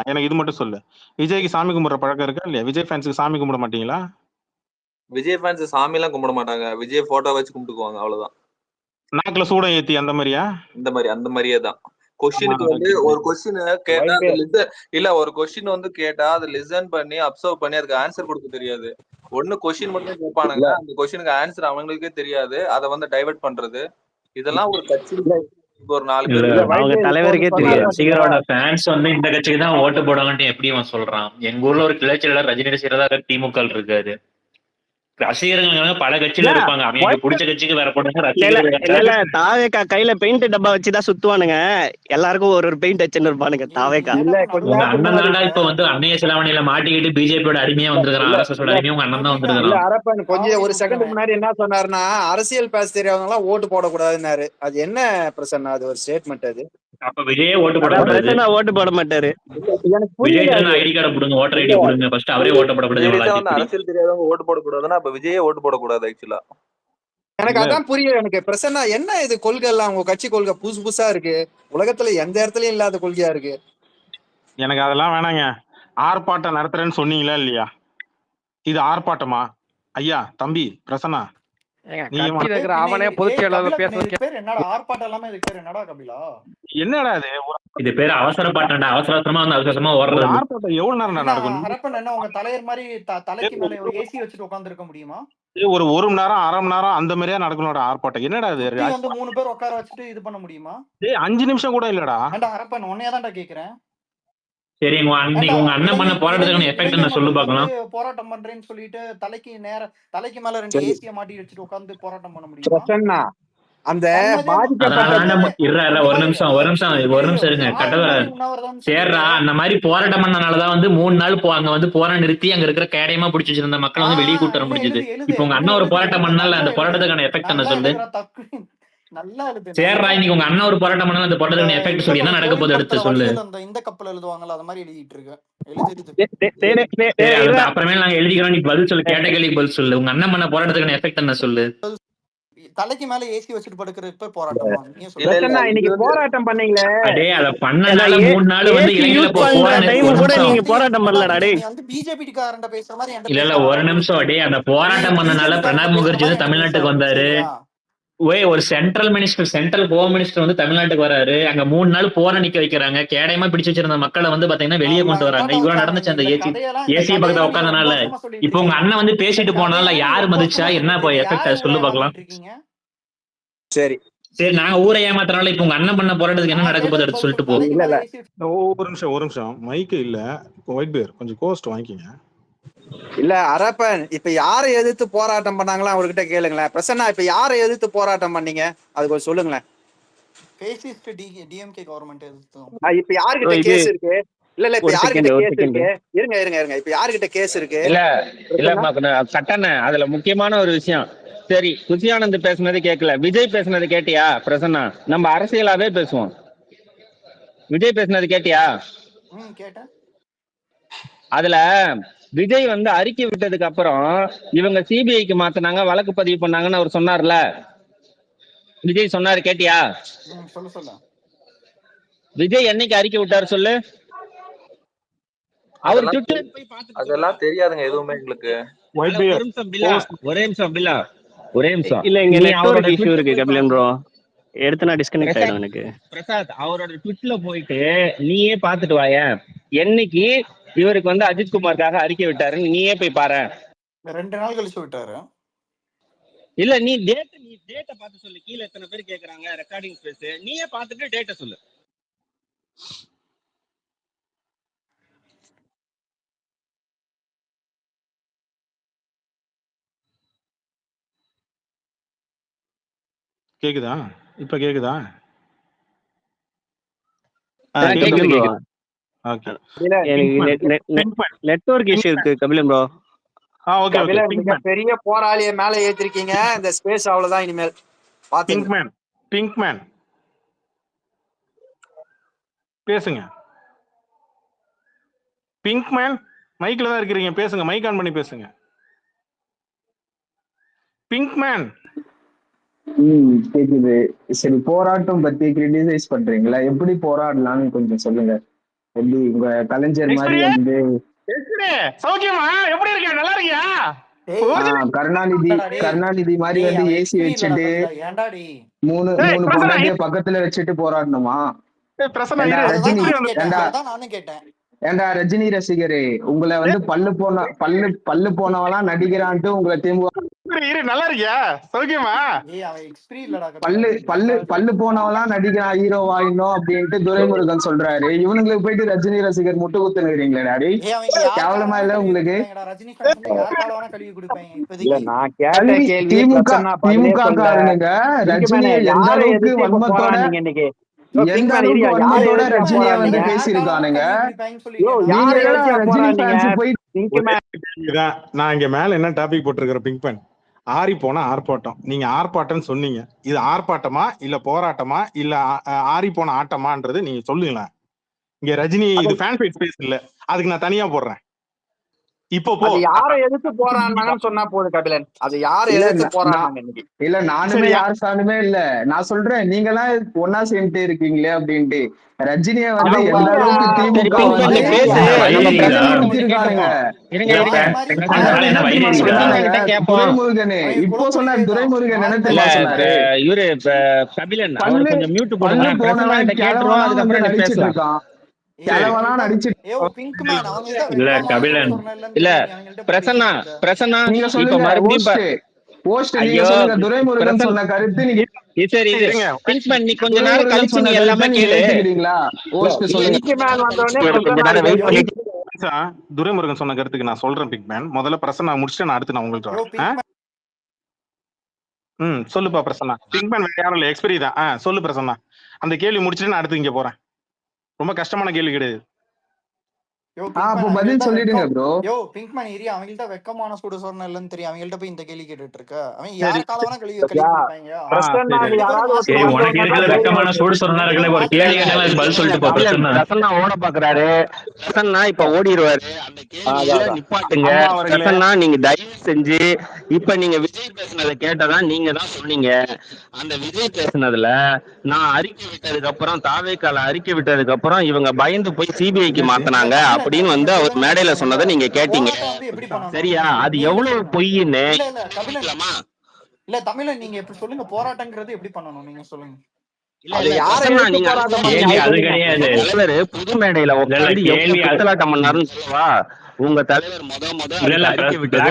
எனக்கு இது மட்டும் சொல்லு, விஜய்க்கு சாமி கும்பிடுற பழக்கம் இருக்கா இல்லையா? விஜய் ஃபேன்ஸுக்கு சாமி கும்பிட மாட்டீங்களா? விஜய் ஃபேன்ஸ் சாமி எல்லாம் கும்பிட மாட்டாங்க. விஜய் போட்டோ வச்சு கும்பிட்டுக்குவாங்க, அவ்வளவுதான். நாக்குல சூடம் ஏத்தி அந்த மாதிரியா? அந்த மாதிரியே தான். கொஸ்டினுக்கு வந்து ஒரு கொஸ்டின் கேட்டா இல்ல ஒரு கொஸ்டின் வந்து கேட்டா அதை லிசன் பண்ணி அப்சர்வ் பண்ணி அதுக்கு ஆன்சர் கொடுக்க தெரியாது. ஒண்ணு கொஸ்டின் மட்டும் கேட்பானுங்க, அந்த கொஸ்டினுக்கு ஆன்சர் அவங்களுக்கே தெரியாது, அதை வந்து டைவர்ட் பண்றது. இதெல்லாம் ஒரு கட்சி ஒரு 4 பேர் தலைவருக்கே தெரியாது. ரசிகரோட ஃபேன்ஸ் வந்து இந்த கட்சிக்கு தான் ஓட்டு போடுவாங்கன்னு எப்படி அவன் சொல்றான்? எங்க ஊர்ல ஒரு கிளைச்செயலாளர் ரஜினி ரசிகரா திமுக இருக்காரு. ரசிகர்கள் பல கட்சியில இருப்பாங்க. அவங்க பிடிச்ச கட்சிக்கு வேற போட்டாங்க. தாவேக்கா கையில பெயிண்ட் டப்பா வச்சுதான் சுத்துவானுங்க. எல்லாருக்கும் ஒரு பெயிண்ட் வச்சுன்னு இருப்பானுங்க. தாவேக்கா உங்க அண்ணன் தாண்டா இப்ப வந்து அன்னைய சிலாவணியில மாட்டிக்கிட்டு பிஜேபியோட அடிமையா வந்திருக்கான். RSS அடிமையா உங்க அண்ணன் தான் வந்திருக்கான். அரப்பன் கொஞ்சம் ஒரு செகண்ட் முன்னாடி என்ன சொன்னாருன்னா, அரசியல் பேச தெரியாதவங்க எல்லாம் ஓட்டு போடக்கூடாதுன்னாரு. அது என்ன பிரச்சனை? அது ஒரு ஸ்டேட்மெண்ட். அது அப்ப விஜயே ஓட்டு போட ஓட்டு போட மாட்டாரு. விஜய் ஐடி கார்டு கொடுங்க, ஓட்டர் ஐடி கொடுங்க, ஃபர்ஸ்ட் அவரே ஓட்டு போடக்கூடாது. அரசியல் தெரியாதவங்க ஓட்டு போடக்கூடாதுன்னா அப்ப விஜயே ஓட்டு போடக்கூடாது. ஆக்சுவலா எனக்கு அதான் புரியல. எனக்கு பிரச்சனை என்ன? இது கொள்கை எல்லாம் உங்க கட்சி கொள்கை புதுசு புதுசா இருக்கு. உலகத்துல எந்த இடத்துலயும் இல்லாத கொள்கையா இருக்கு. எனக்கு அதெல்லாம் வேணாங்க. ஆர்ப்பாட்டம் நடத்துறேன்னு சொன்னீங்களா இல்லையா? இது ஆர்ப்பாட்டமா? ஐயா தம்பி பிரசன்னா, அவனே பொதுச் செயலாளர் என்னடா இது பேரு அவசரப்பாட்டா? அவசரமா வந்து அவசரமா ஓடுறது. ஆர்ப்பாட்டம் எவ்வளவு நேரம் நடக்கும்? என்ன உங்க தலைவர் மாதிரி தலைக்கு மேல ஒரு ஏசி வச்சுட்டு உட்கார்ந்து இருக்க முடியுமா? ஒரு 1 மணி நேரம் 1/2 மணி நேரம் அந்த மாதிரியா நடக்கணும் ஆர்ப்பாட்டம். என்னடா இது? வந்து 3 பேர் உட்கார வச்சுட்டு இது பண்ண முடியுமா? 5 நிமிஷம் கூட இல்லடா. ஹரப்பன் உன்னையா தான்டா கேக்குறேன். சரி உங்க அண்ணன் பண்ண போராட்டத்துக்கான எஃபெக்ட் என்ன சொல்லு பார்க்கலாம். போராட்டம் பண்றேன்னு சொல்லிட்டு தலைக்கு மேல 2 ஏசிய மாட்டி வச்சுட்டு உட்கார்ந்து போராட்டம் பண்ண முடியுமா? அந்த ஒரு நிமிஷம் இருங்க. சேர்றா அந்த மாதிரி போராட்டம் பண்ணனாலதான் வந்து 3 நாள் அங்க வந்து போராட்டம் நிறுத்தி அங்க இருக்கிற கேடயமா பிடிச்சி வச்சிருந்த மக்களை வந்து வெளியே கூட்ட வர முடிஞ்சது. இப்ப உங்க அண்ணன் ஒரு போராட்டம் பண்ணால அந்த போராட்டத்துக்கான எஃபெக்ட் என்ன சொல்லு. சேர்றா இன்னைக்கு உங்க அண்ணன் ஒரு போராட்டம் பண்ணால அந்த போராட்டத்துக்கான எஃபெக்ட் சொல்லி என்ன நடக்க போகுது எடுத்து சொல்லு. இந்த கப்பல் எழுதுவாங்கல்ல அது மாதிரி எழுதிட்டு இருக்கேன். அப்புறமே நாங்க எழுதிக்கிறோம். நீ பதில் சொல்லு, கேட்ட கேள்விக்கு பதில் சொல்லு. உங்க அண்ணன் பண்ண போராட்டத்துக்கான எஃபெக்ட் என்ன சொல்லு. தலைக்கு மேல ஏசி வச்சுட்டு படுக்கிறதுக்கு போராட்டம். இன்னைக்கு போராட்டம் பண்ணீங்களே, அடே அத பண்ணனால 3 நாள் வந்து இளைஞர்ல போராட்டம் பண்ணலடா டேய். நீ வந்து பிஜேபி காரண்ட பேசுற மாதிரி இல்ல ஒரு நிமிஷம். அடே அந்த போராட்டம் பண்ணனால பிரணாப் முகர்ஜி வந்து தமிழ்நாட்டுக்கு வந்தாரு. ஒரு சென்ட்ரல் ஹோம் மினிஸ்டர் வந்து தமிழ்நாட்டுக்கு வராரு. அங்க 3 நாள் போற நிக்க வைக்கிறாங்க. கேடயமா பிடிச்சு வச்சிருந்த மக்களை வந்து பாத்தீங்கன்னா வெளியே கொண்டு வராங்க. இவ்வளவு நடந்துச்சு அந்த ஏசி பக்கத்துல உட்காந்தனால. இப்போ உங்க அண்ணன் வந்து பேசிட்டு போனால யாரு மதிச்சா என்ன எஃபெக்ட் சொல்லு பாக்கலாம். சரி சரி நாங்க ஊரை ஏமாத்துறனால இப்ப உங்க அண்ணன் பண்ண போராட்டத்துக்கு என்ன நடக்க போகுது எடுத்து சொல்லிட்டு போ. ஒரு நிமிஷம் மைக்கு இல்ல ஒயிட் பேர் கொஞ்சம் கோஸ்ட் வாங்கிக்கங்க. இல்ல அரப்பன் இப்ப யாரை எதிர்த்து போராட்டம் பண்ணாங்களா அவர்கிட்ட கேளுங்களேன். பிரசன்னா இப்ப யாரை எதிர்த்து போராட்டம் பண்ணீங்க அது கொஞ்சம் சொல்லுங்களேன். டிஎம்கே கவர்மெண்ட் எதிர்த்து. இப்ப யார்கிட்ட கேஸ் இருக்கு? இல்ல இப்ப யார்கிட்ட கேஸ் இருக்கு? இருங்க இப்ப யார்கிட்ட கேஸ் இருக்கு? இல்ல கட்டண அதுல முக்கியமான ஒரு விஷயம். சரி குஷியானந்த் பேசுனது கேட்கல, விஜய் பேசுனது கேட்டியா பிரசன்னா? நம்ம அரசியலாவே பேசுவோம். விஜய் பேசுனது கேட்டியா? கேட்டேன். அதுல விஜய் வந்து அறிக்கை விட்டதுக்கு அப்புறம் இவங்க சிபிஐக்கு மாத்தினாங்க, வழக்கு பதிவு பண்ணாங்கன்னு அவர் சொன்னார்ல. விஜய் சொன்னாரு கேட்டியா? சொல்லு. விஜய் என்னைக்கு அறிக்கை விட்டாரு சொல்லு. அவர் ட்விட்டர் அதெல்லாம் தெரியாதுங்க எதுவுமே எங்களுக்கு. ஒரே நிமிஷம் இல்ல இங்க நெட்வொர்க் இஷ்யூ இருக்கு கபிலன் ப்ரோ. எடுத்து நான் டிஸ்கனெக்ட் ஆயிடும் எனக்கு. பிரசாத் அவரோட ட்விட்ல போயிட்டு நீயே பாத்துட்டு வாயேன் என்னைக்கு இவருக்கு வந்து அஜித்குமாருக்காக அறிக்கை விட்டாருன்னு நீயே போய் பாரு. 2 நாள் கழிச்சு விட்டாரு. இல்ல நீ டேட்ட பார்த்து சொல்லு. கீழ எத்தனை பேர் கேக்குறாங்க ரெக்கார்டிங் ஸ்பேஸ், நீயே பார்த்துட்டு டேட்ட சொல்லு. கேக்குதா? இப்ப கேக்குதா? நெட்வொர்க் இஷ்யூ இருக்கு கபிலன் ப்ரோ. பெரிய போராளிய மேல ஏத்திருக்கீங்க. இந்த ஸ்பேஸ் அவ்வளவுதான் இனிமேல். பிங்க்மேன் பேசுங்க. பிங்க்மேன் மைக்ல தான் இருக்கிறீங்க, பேசுங்க. மைக் ஆன் பண்ணி பேசுங்க. பிங்க்மேன். கேக்குது. சரி போராட்டம் பத்தி கிரிட்டிசைஸ் பண்றீங்களா? எப்படி போராடலாம்னு கொஞ்சம் சொல்லுங்க. எப்படி உங்க கலைஞர் மாதிரி வந்து சௌக்கியமா எப்படி இருக்க? நல்லா இருக்கியா? கருணாநிதி மாதிரி வந்து ஏசி வச்சுட்டு 3 பொண்டாட்டிய பக்கத்துல வச்சுட்டு போராடணுமா? ஏண்டா ரஜினி ரசிகரே, உங்களை வந்து பல்லு போனவெல்லாம் நடிக்கிறான்ட்டு உங்களை திமுக நல்லா இருக்கியா? சௌக்கியமா? பல்லு போனவெல்லாம் நடிக்கிறான் ஹீரோவா இன்னும் அப்படின்ட்டு துரைமுருகன் சொல்றாரு. இவனுங்களுக்கு போயிட்டு ரஜினி ரசிகர் முட்டு குத்து நிக்கிறீங்களே டாடி, கேவலமா இல்ல உங்களுக்கு? திமுக காரனுங்க ரஜினியை எந்த அளவுக்கு வன்மத்தோட ரஜினியா வந்து பேசியிருக்கானுங்க. நான் இங்க மேல என்ன டாபிக் போட்டிருக்கிறேன் பிங்க்மேன்? ஆரி போன ஆர்ப்பாட்டம். நீங்க ஆர்ப்பாட்டம் சொன்னீங்க. இது ஆர்ப்பாட்டமா இல்ல போராட்டமா இல்ல ஆரி போன ஆட்டமான்றது நீங்க சொல்லுங்களேன். இங்க ரஜினி இது ஃபேன் ஃபைட் ஸ்பேஸ் இல்ல, அதுக்கு நான் தனியா போடுறேன். இப்போ யாரை எதிர்த்து போராடினாங்கன்னு சொன்னா போதும் கபிலன். அது யாரை எதிர்த்து போராடினாங்க இன்னைக்கு? இல்ல நானுமே யார் சாணுமே இல்ல. நான் சொல்றேன் நீங்க எல்லாம் ஒன்னா சேர்ந்துட்டே இருக்கீங்களே அப்படின்ட்டு. ரஜினியை வந்து எந்த அளவுக்கு திமுக துரைமுருகனே இப்போ சொன்னார். துரைமுருகன் என்ன சொன்னாரு? இவரு கபிலன் நடிச்சிட்டு இருக்கான். இல்ல கபிலன் இல்ல பிரசன்னா நீங்க சொல்லுங்க. துரைமுருகன் சொன்ன கருத்து நீங்க சரி பிங்க்மேன் நீ கொஞ்ச நேரம் கழிச்சு நீ எல்லாமே கேளுங்களா? துரைமுருகன் சொன்ன கருத்துக்கு நான் சொல்றேன் பிங்க்மேன். முதல்ல பிரசன்னா முடிச்சுட்டு நான் அடுத்து நான் உங்களுக்கு சொல்லுப்பா பிரசன்னா. பிங்க்மேன் வேற யாரும் இல்ல, எக்ஸ்பீரி தான். சொல்லு பிரசன்னா. அந்த கேள்வி முடிச்சுட்டு நான் அடுத்து இங்க போறேன். ரொம்ப கஷ்டமான கேள்வி கிடையாது. பதில் சொல்லிடுங்க ப்ரோ. பிங்க்மேன் ஏரியா அவங்கள்ட்ட வெக்கமான சூடு சொன்ன இல்லன்னு தெரியும். அவங்கள்ட்ட போய் இந்த கேள்வி கேட்டுட்டு இருக்க. அவன் யார் காலவனா கேள்வி கேட்பாங்க. உனக்கு இருக்கிற வெக்கமான சூடு சொன்னார்களே ஒரு கேள்வி கேட்டாலும் பதில் சொல்லிட்டு போ. பிரசன்னா ஓட பாக்குறாரு. பிரசன்னா இப்ப ஓடிடுவாரு. அந்த கேள்வியில நிப்பாட்டுங்க. பிரசன்னா நீங்க தயவு செஞ்சு இப்ப நீங்க விஜய் பேசுனதை கேட்டதான் நீங்க தான் சொன்னீங்க. அந்த விஜய் பேசுனதுல நான் அறிக்கை விட்டதுக்கு அப்புறம் தாவேக்கால அறிக்கை விட்டதுக்கு அப்புறம் இவங்க பயந்து போய் சிபிஐக்கு மாத்தினாங்க அப்படின்னு வந்து அவர் மேடையில சொன்னதை நீங்க கேட்டீங்க. சரியா? அது எவ்வளவு பொய்ன்னு இல்ல தமிழன் நீங்க எப்படி சொல்லுங்க, போராட்டங்கிறது எப்படி பண்ணணும் நீங்க சொல்லுங்க. புது மேடையில உட்காந்து எவ்வளவு பித்தலாட்டம் பண்ணாருன்னு சொல்லவா? உங்க தலைவர் அறிக்கை விட்டது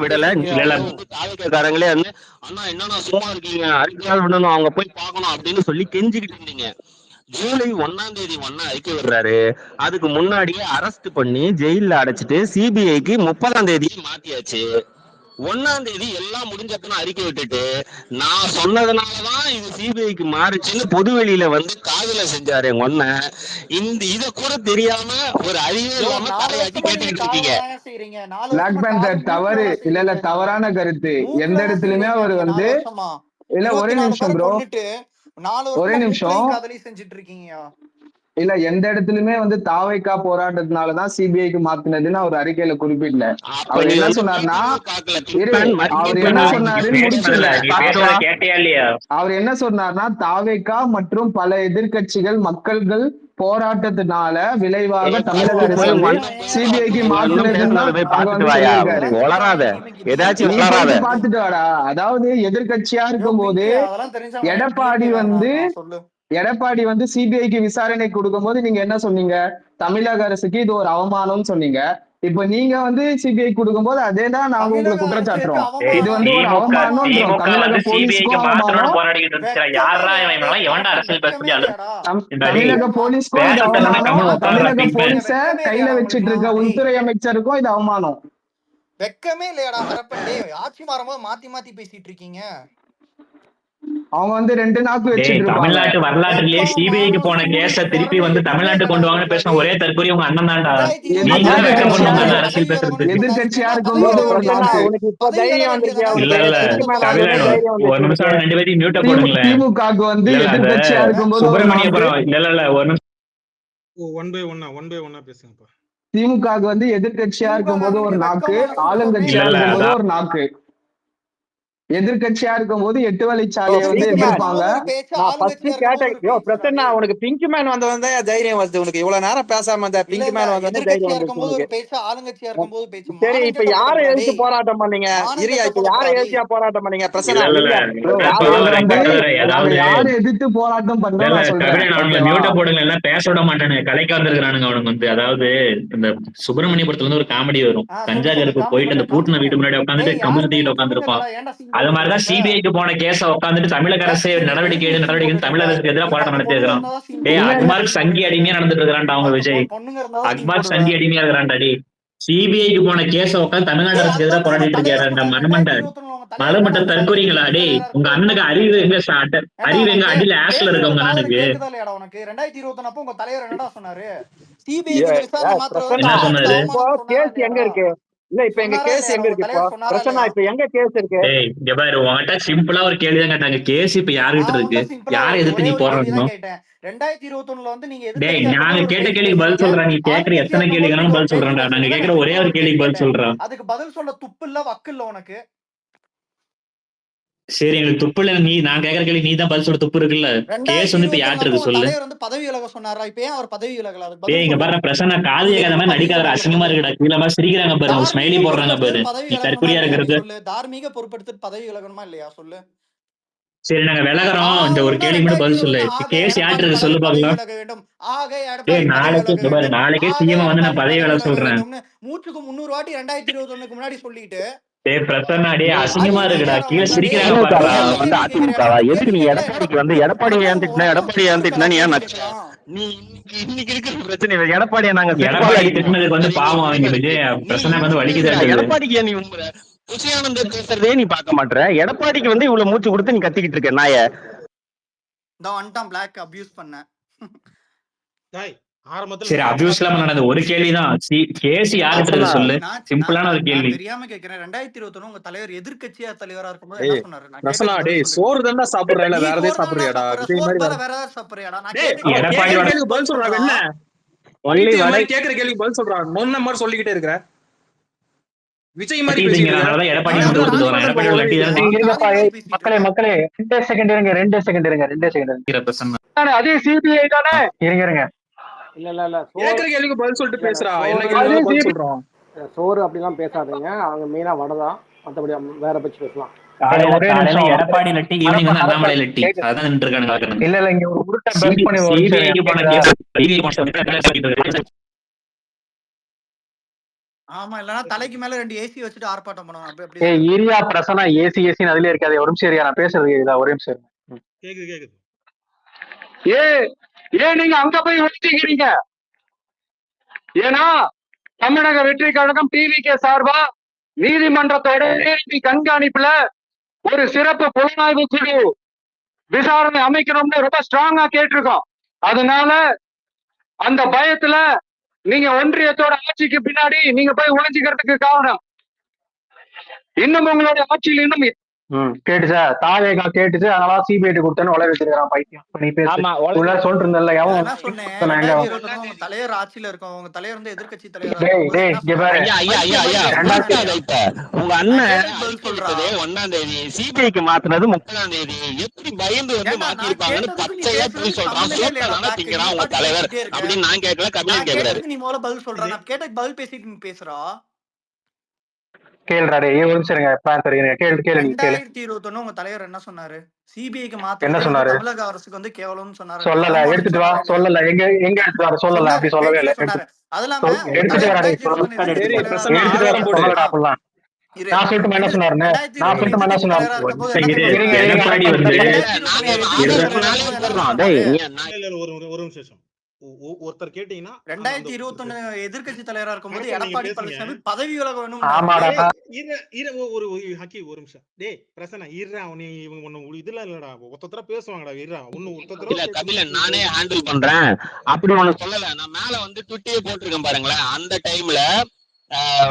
விடல. தாவேக்காரங்களே வந்து அண்ணா என்னன்னா சும்மா இருக்கீங்க, அறிக்கையால் விடணும், அவங்க போய் பார்க்கணும் அப்படின்னு சொல்லி கெஞ்சிக்கிட்டு இருந்தீங்க. ஜூலை 1ஆம் தேதி அறிக்கை விடுறாரு. அதுக்கு முன்னாடியே அரெஸ்ட் பண்ணி ஜெயில அடைச்சிட்டு சிபிஐக்கு 30ஆம் தேதியே மாத்தியாச்சு. 1ஆம் தேதி எல்லாம் முடிஞ்சப்ப அறிக்கை விட்டுட்டு நான் சொன்னதுனாலதான் இது சிபிஐக்கு மாறுச்சுன்னு பொதுவெளியில வந்து காதல செஞ்சாரு எங்க ஒன்ன. இந்த இத கூட தெரியாம ஒரு அறிவே இல்லாம தலையாட்டி கேட்டுக்கிட்டு இருக்கீங்க. தவறு இல்ல தவறான கருத்து. எந்த இடத்துலயுமே அவர் வந்து இல்ல ஒரே நிமிஷம் ப்ரோ, ஒரே நிமிஷம் செஞ்சுட்டு இருக்கீங்க. இல்ல எந்த இடத்துலயுமே வந்து தாவைக்கா போராட்டத்தினாலதான் சிபிஐக்கு மாத்தினதுன்னு அவர் அறிக்கையில குறிப்பிடல. அவர் என்ன சொன்னார்னா அவர் என்ன சொன்னார்னா தாவைக்கா மற்றும் பல எதிர்கட்சிகள் மக்கள்கள் போராட்டத்தினால விளைவாக தமிழக அரசு சிபிஐக்கு மாத்தினதுன்னு பாத்துட்டு வாடா. அதாவது எதிர்கட்சியா இருக்கும் போது எடப்பாடி வந்து சிபிஐக்கு விசாரணை கொடுக்கும் போது நீங்க என்ன சொன்னீங்க? தமிழக அரசுக்கு இது ஒரு அவமானம்னு சொன்னீங்க. இப்ப நீங்க வந்து சிபிஐ கொடுக்கும் போது அதேதான் நாங்க உங்களுக்கு குற்றச்சாட்டுறோம். இது வந்து ஒரு அவமானம். தமிழக போலீஸ்க்கும் அவமானம், தமிழக போலீஸ்க்கும் இது அவமானம், தமிழக போலீஸ கையில வச்சிட்டு இருக்க உள்துறை அமைச்சருக்கும் இது அவமானம். வெக்கமே இல்லையாடா மரப்பண்டே? ஆட்சி மாறும்போது மாத்தி மாத்தி பேசிட்டு இருக்கீங்க. அவங்க வந்து 2 நாக்கு வச்சிட்டு தமிழ்நாட்டு வரலாற்றிலேயே சிபிஐக்கு போன கேஸ திருப்பி வந்து தமிழ்நாட்டு கொண்டு வாங்கன்னு பேசின ஒரே தற்கொலை உங்க அண்ணன் தான்டா. அரசியல் பேசுறது எதிர்கட்சியா இருக்கும்போது ஒரு நிமிஷம் 2 பேரையும் மியூட்ட போடுங்களேன். திமுகவுக்கு வந்து எதிர்கட்சியா இருக்கும்போது சுப்பிரமணியபுரம் இல்ல ஒரு நிமிஷம் பேசுங்கப்பா. திமுகவுக்கு வந்து எதிர்கட்சியா இருக்கும்போது ஒரு நாக்கு, ஆளுங்கட்சியா இருக்கும்போது ஒரு நாக்கு. எதிர்கட்சியா இருக்கும் போது 8 வழிச்சாலையை வந்து எதிர்ப்பாங்க. உனக்கு பிங்க் மேன் வந்தவன் தான் தைரியம் வருது. உனக்கு இவ்வளவு நேரம் பேசாம அந்த பிங்க் மேன் வந்தவன் தைரியம் வந்து. சரி இப்ப யார எழுதி போராட்டம் பண்ணீங்க? இரியா இப்ப யார எழுதியா போராட்டம் பண்ணீங்க? பிரச்சனை யாரு எதிர்த்து போராட்டம் பண்றோம் போடுங்க எல்லாம் பேச விட மாட்டானுங்க. கலைக்கு வந்திருக்கானுங்க அவனுக்கு வந்து. அதாவது இந்த சுப்பிரமணியபுரத்துல இருந்து ஒரு காமெடி வரும். தஞ்சாவூருக்கு போயிட்டு அந்த பூட்டின வீட்டு முன்னாடி உட்காந்துட்டு கம்பு சுத்திட்டு உட்காந்துருப்பான். அது மாதிரிதான் சிபிஐக்கு போன கேஸ உட்காந்துட்டு தமிழக அரசு நடவடிக்கை தமிழக அரசுக்கு எதிராக போராட்டம் நடத்தி இருக்கிறான். அக்மார்க் சங்கி அடிமையா நடந்துட்டு இருக்கிறான்டா அவங்க விஜய். அக்மார்க் சங்கி அடிமையா இருக்கிறான்டாடி. சிபிஐக்கு போன கேஸ உட்காந்து தமிழ்நாடு அரசுக்கு எதிராக போராடிட்டு இருக்காரு. மலமட்ட தற்கொலைங்களா? டே உங்க அண்ணனுக்கு அறிவு எங்க அடியில ஆஷ்ல இருக்கு உங்க அண்ணனுக்கு. 2021 அப்ப உங்க தலைவர் என்னடா சொன்னாரு? என்ன சொன்னாரு? கேஸ் எங்க இருக்கு? இல்ல இப்ப எங்க கேஸ் எங்க இருக்கு? பிரச்சனை இப்ப எங்க கேஸ் இருக்கு? இங்க பாரு உன்கிட்ட சிம்பிளா ஒரு கேள்விதான் கேட்டாங்க. கேஸ் இப்ப யாருகிட்ட இருக்கு? யாரை எதிர்த்து நீ போராடணும்? 2021ல வந்து நீங்க டேய் நாங்க கேட்ட கேள்விக்கு பதில் சொல்றா. நீ கேக்குற எத்தனை கேள்விகளும் பதில் சொல்றேன்டா. நாங்க கேக்குற ஒரே ஒரு கேள்விக்கு பதில் சொல்றோம். அதுக்கு பதில் சொல்ல துப்பு இல்ல வக்கு இல்ல உனக்கு. சரி எங்களுக்கு துப்பு இல்ல. நான் கேக்குற கேள்வி நீ தான் பதில் சொல்ல துப்பு இருக்குல்ல. கேஸ் வந்து இப்ப யார்கிட்ட இருக்கு சொல்லு. தலைவர் வந்து பதவி விலக சொன்னாரா? இப்ப ஏன் அவர் பதவி விலகல? டேய் இங்க பாரு பிரசன்னா காது கேட்காத மாதிரி நடிக்காத. அசிங்கமா இருக்குடா. கீழ மாதிரி சிரிக்கிறாங்க பாரு, ஸ்மைலி போடுறாங்க பாரு. நீ தற்கொலையா இருக்கிறது. தார்மீக பொறுப்பெடுத்து பதவி விலகணுமா இல்லையா சொல்லு. சரி நாங்க விலகுறோம். இந்த ஒரு கேள்வி மட்டும் பதில் சொல்லு. கேஸ் யார்கிட்ட இருக்கு சொல்லு பாக்கலாம். நாளைக்கே சிஎம் வந்து நான் பதவி விலக சொல்றேன். மூச்சுக்கு 300 வாட்டி 2021க்கு முன்னாடி சொல்லிட்டு அசிங்கமா இருக்குடா. கீழே சிரிக்கிறாங்க பாருடா. வந்து அதிமுகவா? எதுக்கு நீ எடப்பாடிக்கு வந்து எடப்பாடி ஏந்திட்டுனா நீ ஏன் நீ இன்னைக்கு இருக்கிற பிரச்சனை எடப்பாடியை நாங்க எடப்பாடி திட்டினதுக்கு வந்து பாவம் அவங்க விஜய் பிரச்சனை வந்து வலிக்குது. எடப்பாடிக்கு நீ புஷியானந்தர் பேசுறதே நீ பார்க்க மாட்டேற. எடப்பாடிக்கு வந்து இவ்வளவு மூச்சு கொடுத்து நீ கத்திக்கிட்டு இருக்க நாய. பிளாக் அபியூஸ் பண்ண. சரி அபியூஸ்லாம் நடந்தது ஒரு கேள்விதான். கேஸ் யாருக்கு சொல்லு. சிம்பிளான ஒரு கேள்வி. தெரியாம கேக்குறேன். 2021 உங்க தலைவர் எதிர்க்கட்சியா தலைவரா இருக்கும்போது என்ன சொன்னாரு? ரசனா டேய் சோறு தான சாப்பிடுற இல்ல வேற ஏதாவது சாப்பிடுறியாடா? இதே மாதிரி வேற ஏதாவது சாப்பிடுறியாடா? நான் எடப்பாடியோட பதில் சொல்றா. என்ன ஒன்லி வரை கேக்குற கேள்விக்கு பதில் சொல்றா. நொன்ன மாதிரி சொல்லிக்கிட்டே இருக்கற. விஜய் மாதிரி பேசிட்டீங்க. எடப்பாடி வந்து ஒருத்தர் வரான். எடப்பாடி லட்டி தான். மக்களே 2 செகண்ட் இருங்க. 2 செகண்ட் இருங்க. அதே சிபிஐ தானே. இருங்க இல்ல கேக்குற கேள்விக்கு பதில் சொல்லிட்டு பேசுறா. என்ன கேள்வி பதில் சொல்றோம். சோறு அப்படிலாம் பேசாதீங்க. அவங்க மெயினா வடதான். மற்றபடி வேற பட்சம் பேசலாம். காலையில எடப்பாடி லட்டி, ஈவினிங் வந்து அண்ணாமலை லட்டி. அதான் நின்று இருக்கானுங்க. இல்ல இங்க ஒரு உருட்டை பேஸ் பண்ணி சிபிஐக்கு போன கேஸ் ஆமா, இல்லனா தலைக்கு மேல 2 ஏசி வச்சுட்டு ஆர்ப்பாட்டம் பண்ணுவாங்க. அப்படி ஏரியா பிரசனா ஏசி அதுல இருக்காது. ஒரு நிமிஷம் நான் பேசுறது கேக்குதா? ஒரே நிமிஷம். கேக்குது. ஏன் நீங்க அங்க போய் ஒழிச்சுக்கிறீங்க? ஏன்னா தமிழக வெற்றி கழகம் டிவிகே சார்பா நீதிமன்றத்தோட நேரடி கண்காணிப்புல ஒரு சிறப்பு புலனாய்வு குழு விசாரணை அமைக்கணும்னு ரொம்ப ஸ்ட்ராங்கா கேட்டிருக்கோம். அதனால அந்த பயத்துல நீங்க ஒன்றியத்தோட ஆட்சிக்கு பின்னாடி நீங்க போய் ஒளிஞ்சுக்கிறதுக்கு காரணம் இன்னும் உங்களுடைய ஆட்சியில் இன்னும் கேட்டுச்சா தாவேகா கேட்டுச்சு. அதனால சிபிஐ கொடுத்தேன்னு உலக வச்சிருக்கான் பைத்தியம். நீ பேச சொல்லிட்டு இருந்தல தலைவர் ஆட்சியில இருக்கும். உங்க தலைவர் வந்து எதிர்கட்சி தலைவர். உங்க அண்ணன் சொல்றது 1ஆம் தேதி சிபிஐக்கு மாத்தினது 30ஆம் தேதி. எப்படி பயந்து வந்து மாத்திருப்பாங்கன்னு பச்சையா போய் சொல்றான். சோட்டாதான திங்கிறான் உங்க தலைவர் அப்படின்னு நான் கேட்கல, கபிலன் கேட்கிறாரு. நீ முதல்ல பதில் சொல்ற. நான் கேட்ட பதில் பேசிட்டு நீ பேசுறா. கேள்றாடே ஒரு நிமிஷம் கேளு. 2021 உங்க தலைவர் என்ன சொன்னாரு? சிபிஐக்கு மாத்தினது தமிழக அரசுக்கு வந்து கேவலம்னு சொன்னாரு. சொல்லல, எடுத்துட்டு வா. சொல்லல, எங்க எடுத்துட்டு வர சொல்லல. அப்படி சொல்லவே இல்ல. அதெல்லாம எடுத்துட்டு வரடே. நான் சொல்லிட்டு என்ன சொன்னாருன்னு என்ன சொன்னாரு? ஒரு நிமிஷம். ஒருத்தர் கேட்டீங்கன்னா 2021 எதிர்கட்சி தலைவரா இருக்கும்போது எடப்பாடி பழனிசாமி பதவி விலக வேணும். ஒரு ஹக்கி ஒரு நிமிஷம். டேய் பிரசன்னா இருடா, இவங்க ஒண்ணு இதெல்லாம் இல்லடா, ஒருத்தர பேசுவாங்கடா. இருடா ஒண்ணு ஒருத்தர இல்ல கபிலன் நானே ஹேண்டில் பண்றேன். அப்படி ஒண்ணு சொல்லல. நான் மேல வந்து ட்விட்டே போட்டிருக்கேன் பாருங்களேன். அந்த டைம்ல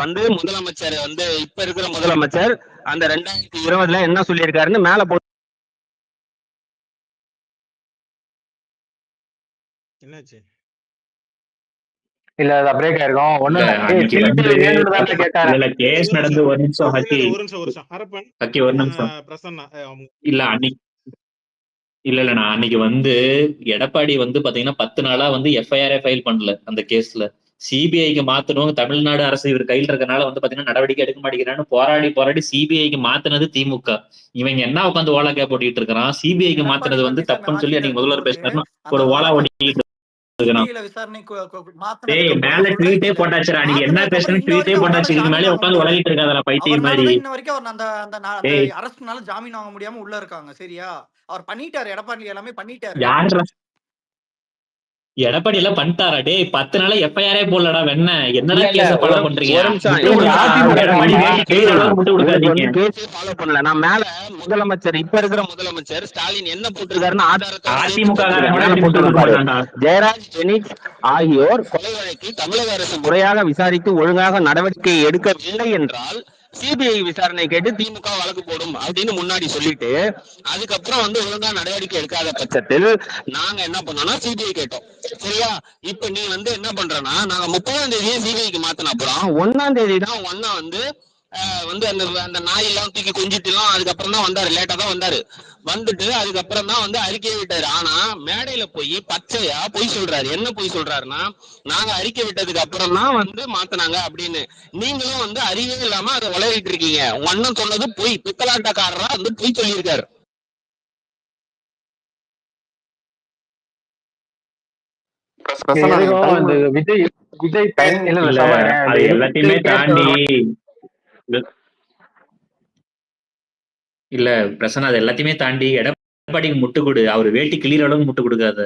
வந்து முதலமைச்சர் வந்து இப்ப இருக்கிற முதலமைச்சர் அந்த 2020 என்ன சொல்லியிருக்காருன்னு மேல போட்டு என்னாச்சு? இல்ல பிரேக் ஆயிருக்கும். கேஸ் நடந்து ஒரு நிமிஷம் பிரசன்னா இல்ல அன்னைக்கு இல்ல நான் அன்னைக்கு வந்து எடப்பாடி வந்து பாத்தீங்கன்னா 10 நாளா வந்து எஃப்ஐஆர் ஃபைல் பண்ணல அந்த கேஸ்ல. சிபிஐக்கு மாத்தணும், தமிழ்நாடு அரசு இவர் கையில் இருக்கனால வந்து பாத்தீங்கன்னா நடவடிக்கை எடுக்க மாட்டேங்கிறான்னு போராடி சிபிஐக்கு மாத்தினது திமுக. இவங்க என்ன உட்காந்து ஓலா போட்டிட்டு இருக்கிறான். சிபிஐக்கு மாத்தினது வந்து தப்புன்னு சொல்லி அன்னைக்கு முதல்வர் பேசினாருன்னா ஒரு ஓலா ஓட்டிட்டு மேல ட்வீட்டே போட்டாச்சுடா. நீங்க என்ன பேசுறேன்னு ட்வீட்டே போட்டாச்சு. இதுக்கு மேலே உட்காந்து உலகிட்டு இருக்காதா பைத்தியம் மாதிரி. இன்ன வரைக்கும் அந்த அரசுனால ஜாமீன் வாங்க முடியாம உள்ள இருக்காங்க. சரியா? அவர் பண்ணிட்டாரு. எடப்பாடி எல்லாமே பண்ணிட்டாரு. யாரு எடப்பாடி எல்லாம் பண்ணிட்டாரா? டேய் 10 நாளா எஃப்ஐஆரே போடலடா. வெண்ண என்னடா கேஸ ஃபாலோ பண்றீங்க? ஃபாலோ பண்ணல. நான் மேல முதலமைச்சர் இப்ப இருக்கிற முதலமைச்சர் ஸ்டாலின் என்ன போட்டிருக்காருன்னு ஆதாரத்தை அதிமுக ஜெயராஜ் ஜெனிக்ஸ் ஆகியோர் கொலை வழக்கை தமிழக அரசு முறையாக விசாரித்து ஒழுங்காக நடவடிக்கை எடுக்கவில்லை என்றால் சிபிஐ விசாரணை கேட்டு திமுக வழக்கு போடும் அப்படின்னு முன்னாடி சொல்லிட்டு அதுக்கப்புறம் வந்து ஒழுங்கா நடவடிக்கை எடுக்காத பட்சத்தில் நாங்க என்ன பண்ணோம்னா சிபிஐ கேட்டோம். சரியா? இப்ப நீ வந்து என்ன பண்றனா, நாங்க 30ஆம் தேதியே சிபிஐக்கு மாத்தின அப்புறம் 1ஆம் தேதி தான் உங்க அண்ணா வந்து அந்த நாயெல்லாம் தூக்கி கொஞ்சிட்டுலாம் அதுக்கப்புறம் தான் வந்தாரு. லேட்டா தான் வந்தாரு. வந்துட்டு அதுக்கப்புறம் தான் வந்து அறிக்கை விட்டாரு. ஆனா மேடையில போய் பச்சையா பொய் சொல்றாரு. என்ன பொய் சொல்றாருன்னா, நாங்க அறிக்கை விட்டதுக்கு அப்புறம் தான் வந்து மாத்தினாங்க அப்படின்னு. நீங்களும் வந்து அறிவே இல்லாம அதை வளரிட்டு இருக்கீங்க. உங்க அண்ணன் சொன்னது பொய். பித்தலாட்டக்காரரா வந்து பொய் சொல்லியிருக்காரு. எல்லாத்தையுமே தாண்டி இல்ல பிரசன்னா, அது எல்லாத்தையுமே தாண்டி எடப்பாடிக்கு முட்டு கொடு. அவரு வேட்டி கிளியர் அளவுக்கு முட்டு கொடுக்காத.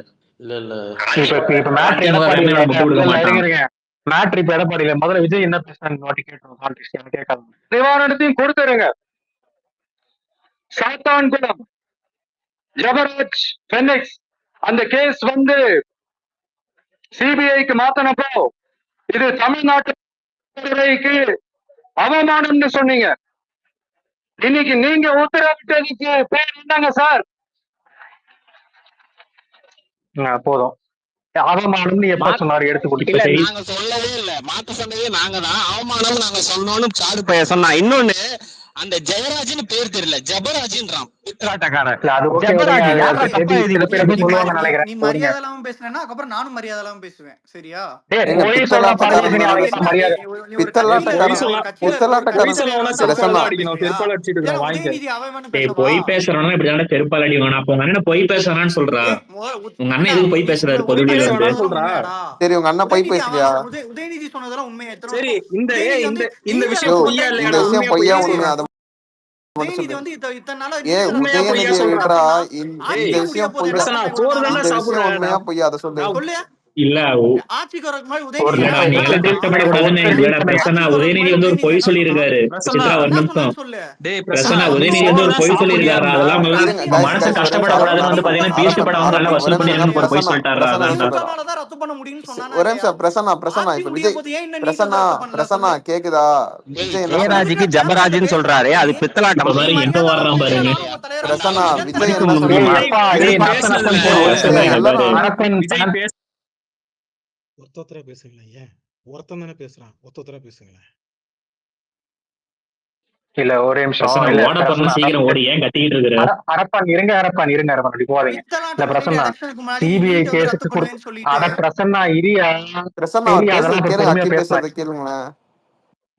மேட்ரு இப்ப எடப்பாடியில முதல்ல விஜய் என்ன பேசுறாங்க கேட்கலாம். நிவாரணத்தையும் கொடுத்துருங்க. சாத்தான்குளம் ஜெபராஜ் பெனிக்ஸ் அந்த கேஸ் வந்து சிபிஐக்கு மாத்தினப்போ இது தமிழ்நாட்டு அவமானம்னு சொன்னீங்க. இன்னைக்கு நீங்க உத்தரவிட்டதுக்கு பேர் என்னங்க சார்? போதும். அவமானம்னு எப்ப சொன்னாரு? எடுத்து கொடுக்கல. நாங்க சொல்லவே இல்ல. மாத்த சொன்னதே நாங்க தான். அவமானம் நாங்க சொன்னோம்னு சாடு பைய சொன்னா. இன்னொன்னு அந்த ஜெயராஜ்னு பேர் தெரியல, ஜபராஜ்ன்றான் பித்தலாட்டக்காரன். இல்ல அது ஓகே விடுங்க. ஜபராஜ் அது யாரா மேபி தப்பா சில பேர் அப்படி சொல்லுவாங்கன்னு நீ நினைக்கிறேன். நீ விடுங்க. மரியாதை இல்லாம பேசுனேன்னா அதுக்கப்புறம் நானும் மரியாதை இல்லாம பேசுவேன். சரியா? டேய் ஏங்க பொய் சொல்ற உனக்கு பரதேசி நீ பித்தலாட்டக்காரன் உனக்கு அவனுக்கு என்ன மரியாதை. நீ ஒரு கட்சியில பொய் பித்தலாட்டக்காரன் ஒரு கட்சியில பித்தலாட்டக்காரன் தலைவனா பிரசன்னா சாதாரணமா பேசுறியா? ஏன்னா உதயநிதி அவன் டேய் பேசவா? பொய் பேசுறவனா இப்படிதானே செருப்பால் அடி வாங்கணும். அப்ப உங்க அண்ணன் பொய் பேசுறான்னு சொல்றா. உங்க அண்ணன் ஏண்டா எதுக்கு பொய் பேசுறாரு பொதுவெளியில வந்து? உண்மையாடா? சரி உங்க அண்ணா பொய் உதயநிதி பேசலையா? உதயநிதி சொன்னதெல்லாம் உண்மையா? சரி இந்த உதயநிதி வந்து இந்த இல்ல விஷயம் யோ பொய்யா இந்த இல்லையாடா? விஷயம் உண்மையா பொய்யா பொய்யா உண்மையா சொல்றா? அதை மட்டும் உதயநிதி சொல்லு. வந்து இத்தனை நாளா ஏன் உண்மையா பொய்யா உதயநிதியை சொல்றா? விட்றா, ஆட்சிக்கு இந்த முடிய விஷயம் போகுது. பொய் என்ன பிரசன்னா பண்ண சோறு இவ்வளவு தானே நாளா? இந்த விஷயம் சாப்பிடுறேன். உண்மையா பொய்யா அதை சொல்லு. சொல்லு. இல்ல ஆட்சிக்கு வரக்கு முன்னாடி ஒரு உதயநிதி என்ன இல்லடா நீங்க சொன்னானா? திருத்தப்படக்கூடாதுன்னு இல்லடா பிரசன்னா. ஆட்சிக்கு வரக்கு உதயநிதி முன்னாடி வந்து ஒரு உதயநிதி பொய் என்ன சொன்னான்? சொல்லியிருக்காரு. பிரசன்னா சித்ரா ஒரு என்ன நிமிஷம். சொன்னான்னு சொல்லு. டேய் பிரசன்னா பிரசன்னா நீ உதயநிதி சோறு வந்து ஒரு தான் பொய் சாப்பிடுறியா சொல்லியிருக்காரா? இருந்தா அதெல்லாம் இருங்க எல்லாம் கைஸ் மனசு கைஸ் ஒரே நிமிஷம் கஷ்டப்படக்கூடாதுன்னு வந்து பாத்தீங்கன்னா பீஸ்ட் படம் வந்து நல்லா அரப்பன் வசூல் ஒரே நிமிஷம் பண்ணிடுன்னு ஒரு பொய் பிரசன்னா சொல்லிட்டாரா? பிரசன்னா அதான் நிமிஷம் திமுகனாலதான் ரத்து பண்ண முடியும்னு சொன்னானா ஒரே இல்லையா? நிமிஷம் பிரசன்னா ஆட்சி இப்ப முடிய விஜய் போது ஏன் இன்னும் நீட் வந்து பிரசன்னா ரத்து பண்ணல பிரசன்னா சொல்லு. கேக்குதா? விஜய் என்ன சொன்ன ஜெயராஜுக்கு எதுக்குடா கேம்பெயின்ல ஜபராஜ்னு சொல்றாரு, பேசுறான் அது நீ? பித்தலாட்டம். இப்ப நீ பாரு எங்க மரியாதை இல்லாம வர்றான் பேசினா பாருங்க. நானும் உங்க தலைவரை பிரசன்னா கண்டிப்பேன். ஏன் விஜய் தலைவரை என்ன டேய் சொன்னா? அப்பா விஜய் டேய் விஜய் நரசன் பேசல. போடு. ஒரு நிமிஷம் எல்லாரும் நரசன் விஜய் பேச ஒருத்தர பேசுங்களேன். ஏன் ஒருத்தன் தானே பேசுறான், ஒருத்தர பேசுங்களேன். இல்ல ஒரே நிமிஷம். பிரசன்னா இல்ல ஓட பிரசன்னா பண்ண சீக்கிரம் ஓடி ஏன் கத்திக்கிட்டு இருக்கிற? அரப்பான் இருங்க அப்படி போவாதீங்க. இல்ல பித்தலாட்டம் பண்ணிட்டு பிரசன்னா எலெக்ஷனுக்கு முன்னாடி சிபிஐ நீட் வந்து ரத்து கேஸுக்கு பண்ணுவேன்னு சொல்லிட்டு அட பிரசன்னா இரியா. பிரசன்னா சரி அவர் அதெல்லாம் பேசுறது அப்புறம் கேளுங்க, பொறுமையா அக்கி பேசலாம். பேசுறத கேளுங்களேன்.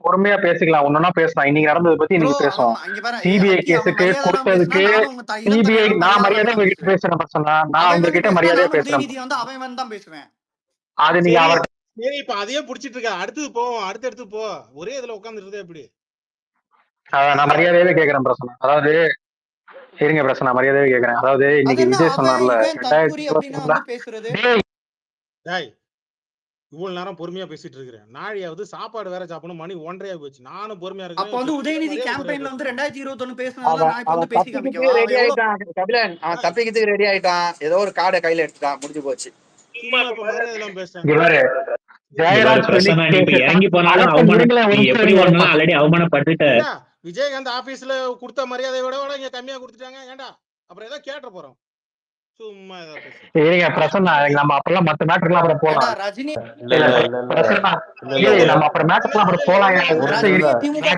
பொறுமையா பேசிக்கலாம். ஒன்னொன்னா பேசலாம். இன்னைக்கு நடந்ததை பத்தி ப்ரோ. இன்னைக்கு பேசுவோம். இங்க பாரு சிபிஐ அக்கி அவன் கேஸுக்கு மரியாதை இல்லாம பேசினா கொடுத்ததுக்கு நானும் உங்க இளம் சிபிஐ தலைவரோட நான் மரியாதை மரியாதை இல்லாம உங்ககிட்ட பேசுவேன். பேசுறேன் பிரசன்னா. நான் அவன் வந்து உங்ககிட்ட பேசினா மரியாதையா நானும் பேசுறேன். உதயநிதி வந்து அவன் தான் பேசுவேன். அது நீங்க சரி அவர் சரி இப்ப அதையே புடிச்சிட்டு இருக்க. அடுத்தது போ, அடுத்து போ. ஒரே இதுல உட்கார்ந்துருந்தே எப்படி? நான் மரியாதையாவே கேட்கிறேன் பிரசன்னா. அதாவது இருங்க பிரசன்னா மரியாதையாவே கேட்கிறேன். அதாவது அது இன்னைக்கு என்ன விஜய் அவன் சொன்னார்ல இவன் தற்குறி அப்படின்னு 2023 வந்து பேசுறது? டேய் இவ்வளவு நேரம் பொறுமையா பேசிட்டு இருக்கிறேன். நாழியாவது சாப்பாடு வேற சாப்பிடணும். மணி 1:30 போச்சு. நானும் பொறுமையா அப்ப இருக்கிறேன். வந்து உதயநிதி மரியாதை குறையா கேம்பெயின்ல வந்து பேசுறேன். 2021 பேசினதெல்லாம் அவன் நான் இப்ப அவன் வந்து பேசி தப்பிக்கிறதுக்கு காமிக்கவா? ரெடி அவன் எவ்வளவு ஆயிட்டான் கபிலன். அவன் தப்பிக்கிறதுக்கு ரெடி ஆயிட்டான். ஏதோ ஒரு கார்டை கையில எடுத்துட்டான், முடிஞ்சு போச்சு. சும்மா இப்ப மரியாதை எல்லாம் பேசுறேன். இங்க பாரு இங்க பாரு ஜெயராஜ் பிரசன்னா நீ இப்ப கேஸ் இறங்கி போனாலும் அரப்பன் அவமானம். இருங்களேன் ஒரு நீ நிமிஷம் எப்படி இருங்க ஓடனாலும் அரப்பன். ஆல்ரெடி அவமானப்பட்டுட்ட. ஏண்டா விஜயகாந்த் ஆபீஸ்ல கொடுத்த மரியாதை விட இங்க கம்மியா கொடுத்துட்டாங்க. ஏண்டா அப்புறம் ஏதோ கேட்ட போறோம். சும்மா ஏதோ பேசுறேன். இருங்க பிரசன்னா நம்ம அப்பெல்லாம் மத்த மேட்டர்லாம் அப்புறம் ஏண்டா போலாம். ரஜினி இல்ல பிரசன்னா நம்ம அப்புறம் மேட்டர்லாம் அப்புறம் போலாம். ரஜினி திமுக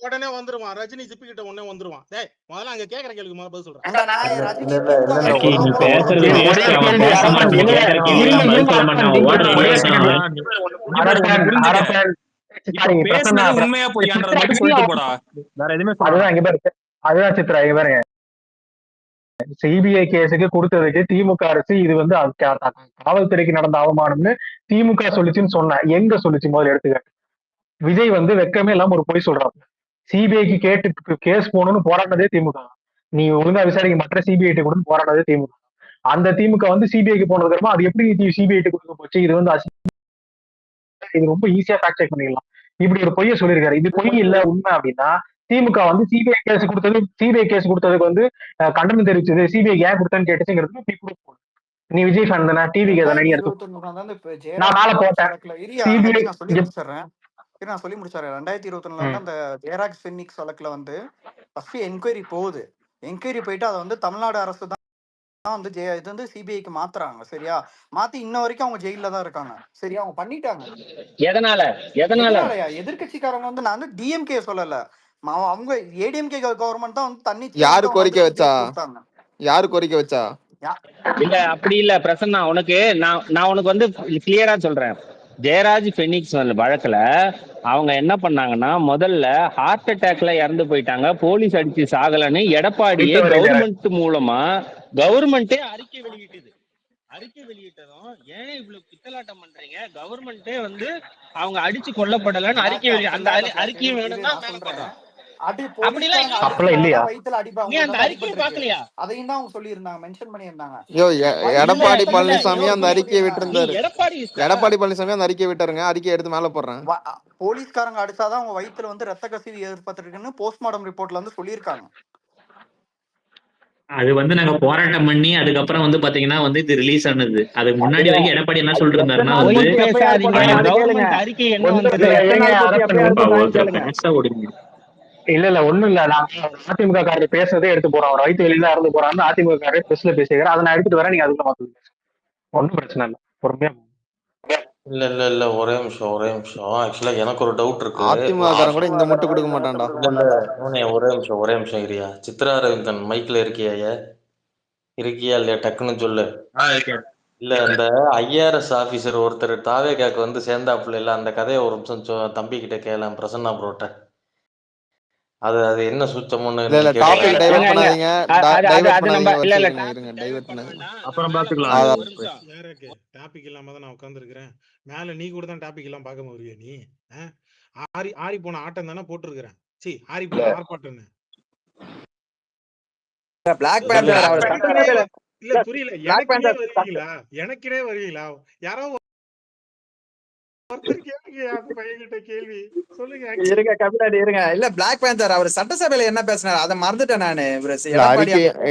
உடனே வந்துருவான். ரஜினி ஜிப்பி கிட்ட உடனே வந்துருவான். டேய் முதல்ல அங்க கேக்குற கேள்விக்கு முதல்ல பதில் சொல்றேன். ஏண்டா நான் ரஜினி அக்கி நீ பேசுறது ஒரே வேஸ்ட். அவன் கேள்வி பேச அரப்பன் மாட்டான். இருங்க கேட்கற கேள்விக்கெல்லாம் பதில் சொல்ல மாட்டான். அவன் ஓடுற ஒரே இடியட் தான் அவன். அரப்பன் அரப்பன் சாரி பிரசன்னா உண்மையா பொய்யான்றது மட்டும் சித்ரா சொல்லிட்டு போடா. வேற எதுவுமே அதுதான் இங்க பாரு அதுதான் சித்ரா இங்க பாருங்க. சிபிஐ கேஸுக்கு கொடுத்ததுக்கு திமுக அரசு இது வந்து காவல்துறைக்கு நடந்த அவமானம்னு திமுக சொல்லிச்சுன்னு சொன்ன எங்க சொல்லிச்சு முதல்ல எடுத்துக்க. விஜய் வந்து வெக்கமே இல்லாம ஒரு பொய் சொல்றாங்க. சிபிஐக்கு கேட்டு கேஸ் போகணும்னு போராடினதே திமுக. நீ ஒழுங்கா விசாரிக்க மற்ற சிபிஐ கூட போராடினதே திமுக. அந்த திமுக வந்து சிபிஐக்கு போனதுக்கு அப்புறமா அது எப்படி சிபிஐ கொடுக்க போச்சு? இது வந்து இது ரொம்ப ஈஸியா ஃபேக்ட் செக் பண்ணிடலாம். இப்படி ஒரு பொய்யை சொல்லியிருக்காரு. இது பொய் இல்ல உண்மை அப்படின்னா திமுக வந்து சிபிஐ கேஸ் கொடுத்ததுக்கு வந்து கண்டனம் தெரிவிச்சது. சிபிஐ ஏன் கொடுத்தேன்னு கேட்டுச்சுங்கிறது நீ விஜய் ஃபேன் தானே, டிவிக்கு தானே நீ எடுத்து நான் மேல போட்டேன். சிபிஐ நான் சொல்லி முடிச்சாரு. 2021 வந்து அந்த ஜெயராஜ் ஃபெனிக்ஸ் வழக்குல வந்து ஃபர்ஸ்ட் என்கொயரி போகுது. என்கொயரி போயிட்டு அதை வந்து தமிழ்நாடு அரசு தான் வந்து இது வந்து சிபிஐக்கு மாத்துறாங்க. சரியா? மாத்தி இன்ன வரைக்கும் அவங்க ஜெயில தான் இருக்காங்க. சரியா? அவங்க பண்ணிட்டாங்க. எதனாலயா? எதிர்கட்சிக்காரங்க வந்து நான் வந்து டிஎம்கே சொல்லல, அவங்க ஏடிஎம்கே கவர்மெண்ட் தான் வந்து தண்ணி யாரு கோரிக்கை வச்சா? யாரு கோரிக்கை வச்சா? இல்ல அப்படி இல்ல பிரசன்னா. உனக்கு நான் உனக்கு வந்து கிளியரா சொல்றேன். ஜெயராஜ் பெனிக்ஸ் வழக்குல அவங்க என்ன பண்ணாங்கன்னா முதல்ல ஹார்ட் அட்டாக்ல இறந்து போயிட்டாங்க, போலீஸ் அடிச்சு சாகலன்னு எடப்பாடியே கவர்மெண்ட் மூலமா கவர்மெண்டே அறிக்கை வெளியிட்டது. அறிக்கை வெளியிட்டதும் ஏன் இவ்வளவு பித்தலாட்டம் பண்றீங்க, கவர்மெண்டே வந்து அவங்க அடிச்சு கொல்லப்படலன்னு அறிக்கை அந்த அறிக்கை வேணும்னா மேல போடுறான். எடப்பாடி பழனிசாமி அந்த அறிக்கையை விட்டுருந்தாரு. எடப்பாடி பழனிசாமி அந்த அறிக்கையை விட்டாருங்க. அறிக்கை எடுத்து மேல போடுறேன். போலீஸ்காரங்க அடிச்சாதான் அவங்க வயித்துல வந்து ரத்த கசிவு ஏற்பட்டிருக்குன்னு போஸ்ட்மார்டம் ரிப்போர்ட்ல வந்து சொல்லியிருக்காங்க. அது வந்து நாங்க போராட்டம் பண்ணி அதுக்கப்புறம் வந்து பாத்தீங்கன்னா வந்து இது ரிலீஸ் ஆனது. அதுக்கு முன்னாடி வரைக்கும் எடப்பாடி என்ன சொல்லிட்டு இருந்தாருன்னா வந்து இல்ல ஒண்ணும் இல்ல. நான் அதிமுக காரர் பேசுறதே எடுத்து போறோம். அவர் வயிற்று வெளியில இறந்து போறான்னு அதிமுக காரர் பிரஸ்ல பேசுகிறார். அதை நான் எடுத்துட்டு வரேன். நீங்க அதுக்குள்ள மாத்துங்க. ஒன்றும் பிரச்சனை இல்லை. பொறுமையா இல்ல ஒரே நிமிஷம் ஆக்சுவலா எனக்கு ஒரு டவுட் இருக்கு. அதிமுககாரன் கூட இந்த மட்டும் கொடுக்க மாட்டான்டா. ஒரே நிமிஷம் இருக்கியா. சித்ரா ரவீந்திரன் மைக்ல இருக்கியா இல்லையா டக்குன்னு சொல்லு. இல்ல இந்த IRS ஆபீசர் ஒருத்தர் தாவேகாக்கு வந்து சேர்ந்தாப்புல இல்ல, அந்த கதையை ஒரு நிமிஷம் தம்பி கிட்ட கேளேன், பிரசன்னா ப்ரோட்ட. அது அது என்ன சுத்தம்னு இல்ல டாபிக் டைவர்ட் பண்ணாதீங்க. இருங்க டைவர்ட் பண்ணாதீங்க. அப்புறம் பாத்துக்கலாம். யாருக்கு டாபிக் இல்லாம தான் நான் உட்கார்ந்திருக்கிறேன். மேல நீ கூட தான் டாபிக் எல்லாம் பார்க்க முடியா நீ? ஆரி போன ஆட்டம் தானே போட்டுருக்கிறேன். சி ஆரி போன ஆர்ப்பாட்டம். பிளாக் பேந்தர் இல்ல புரியல. எனக்கே வருவீங்களா? யாரோ கேள்வி சொல்லுங்க. இருங்க கபிலாடி இருங்க. இல்ல பிளாக் பேந்தர் அவர் சட்டசபையில என்ன பேசினாரு அதை மறந்துட்டேன் நானு.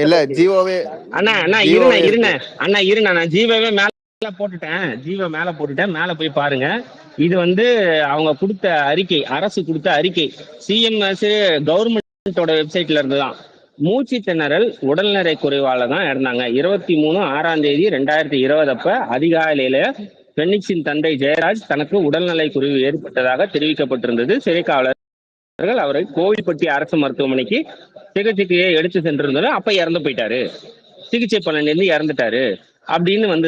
இல்ல ஜீவோவே அண்ணா இருண்ணா நான் ஜீவோவே மேல போட்டுட்டேன். மேல போய் பாருங்க. இது வந்து அவங்க கொடுத்த அறிக்கை, அரசு கொடுத்த அறிக்கை. சிஎம்எஸ் கவர்மெண்டோட வெப்சைட்ல இருந்துதான். மூச்சு திணறல் உடல்நடை குறைவால தான் இறந்தாங்க. 23/6/2020 அப்ப அதிகாலையில பென்னிக்ஸின் தந்தை ஜெயராஜ் தனக்கு உடல்நலை குறைவு ஏற்பட்டதாக தெரிவிக்கப்பட்டிருந்தது. சிறைக்காவலர்கள் அவரை கோவில்பட்டி அரசு மருத்துவமனைக்கு சிகிச்சைக்கு எடுத்து சென்றிருந்தாரு. அப்ப இறந்து போயிட்டாரு. சிகிச்சை பலனிலிருந்து இறந்துட்டாரு அப்படின்னு வந்து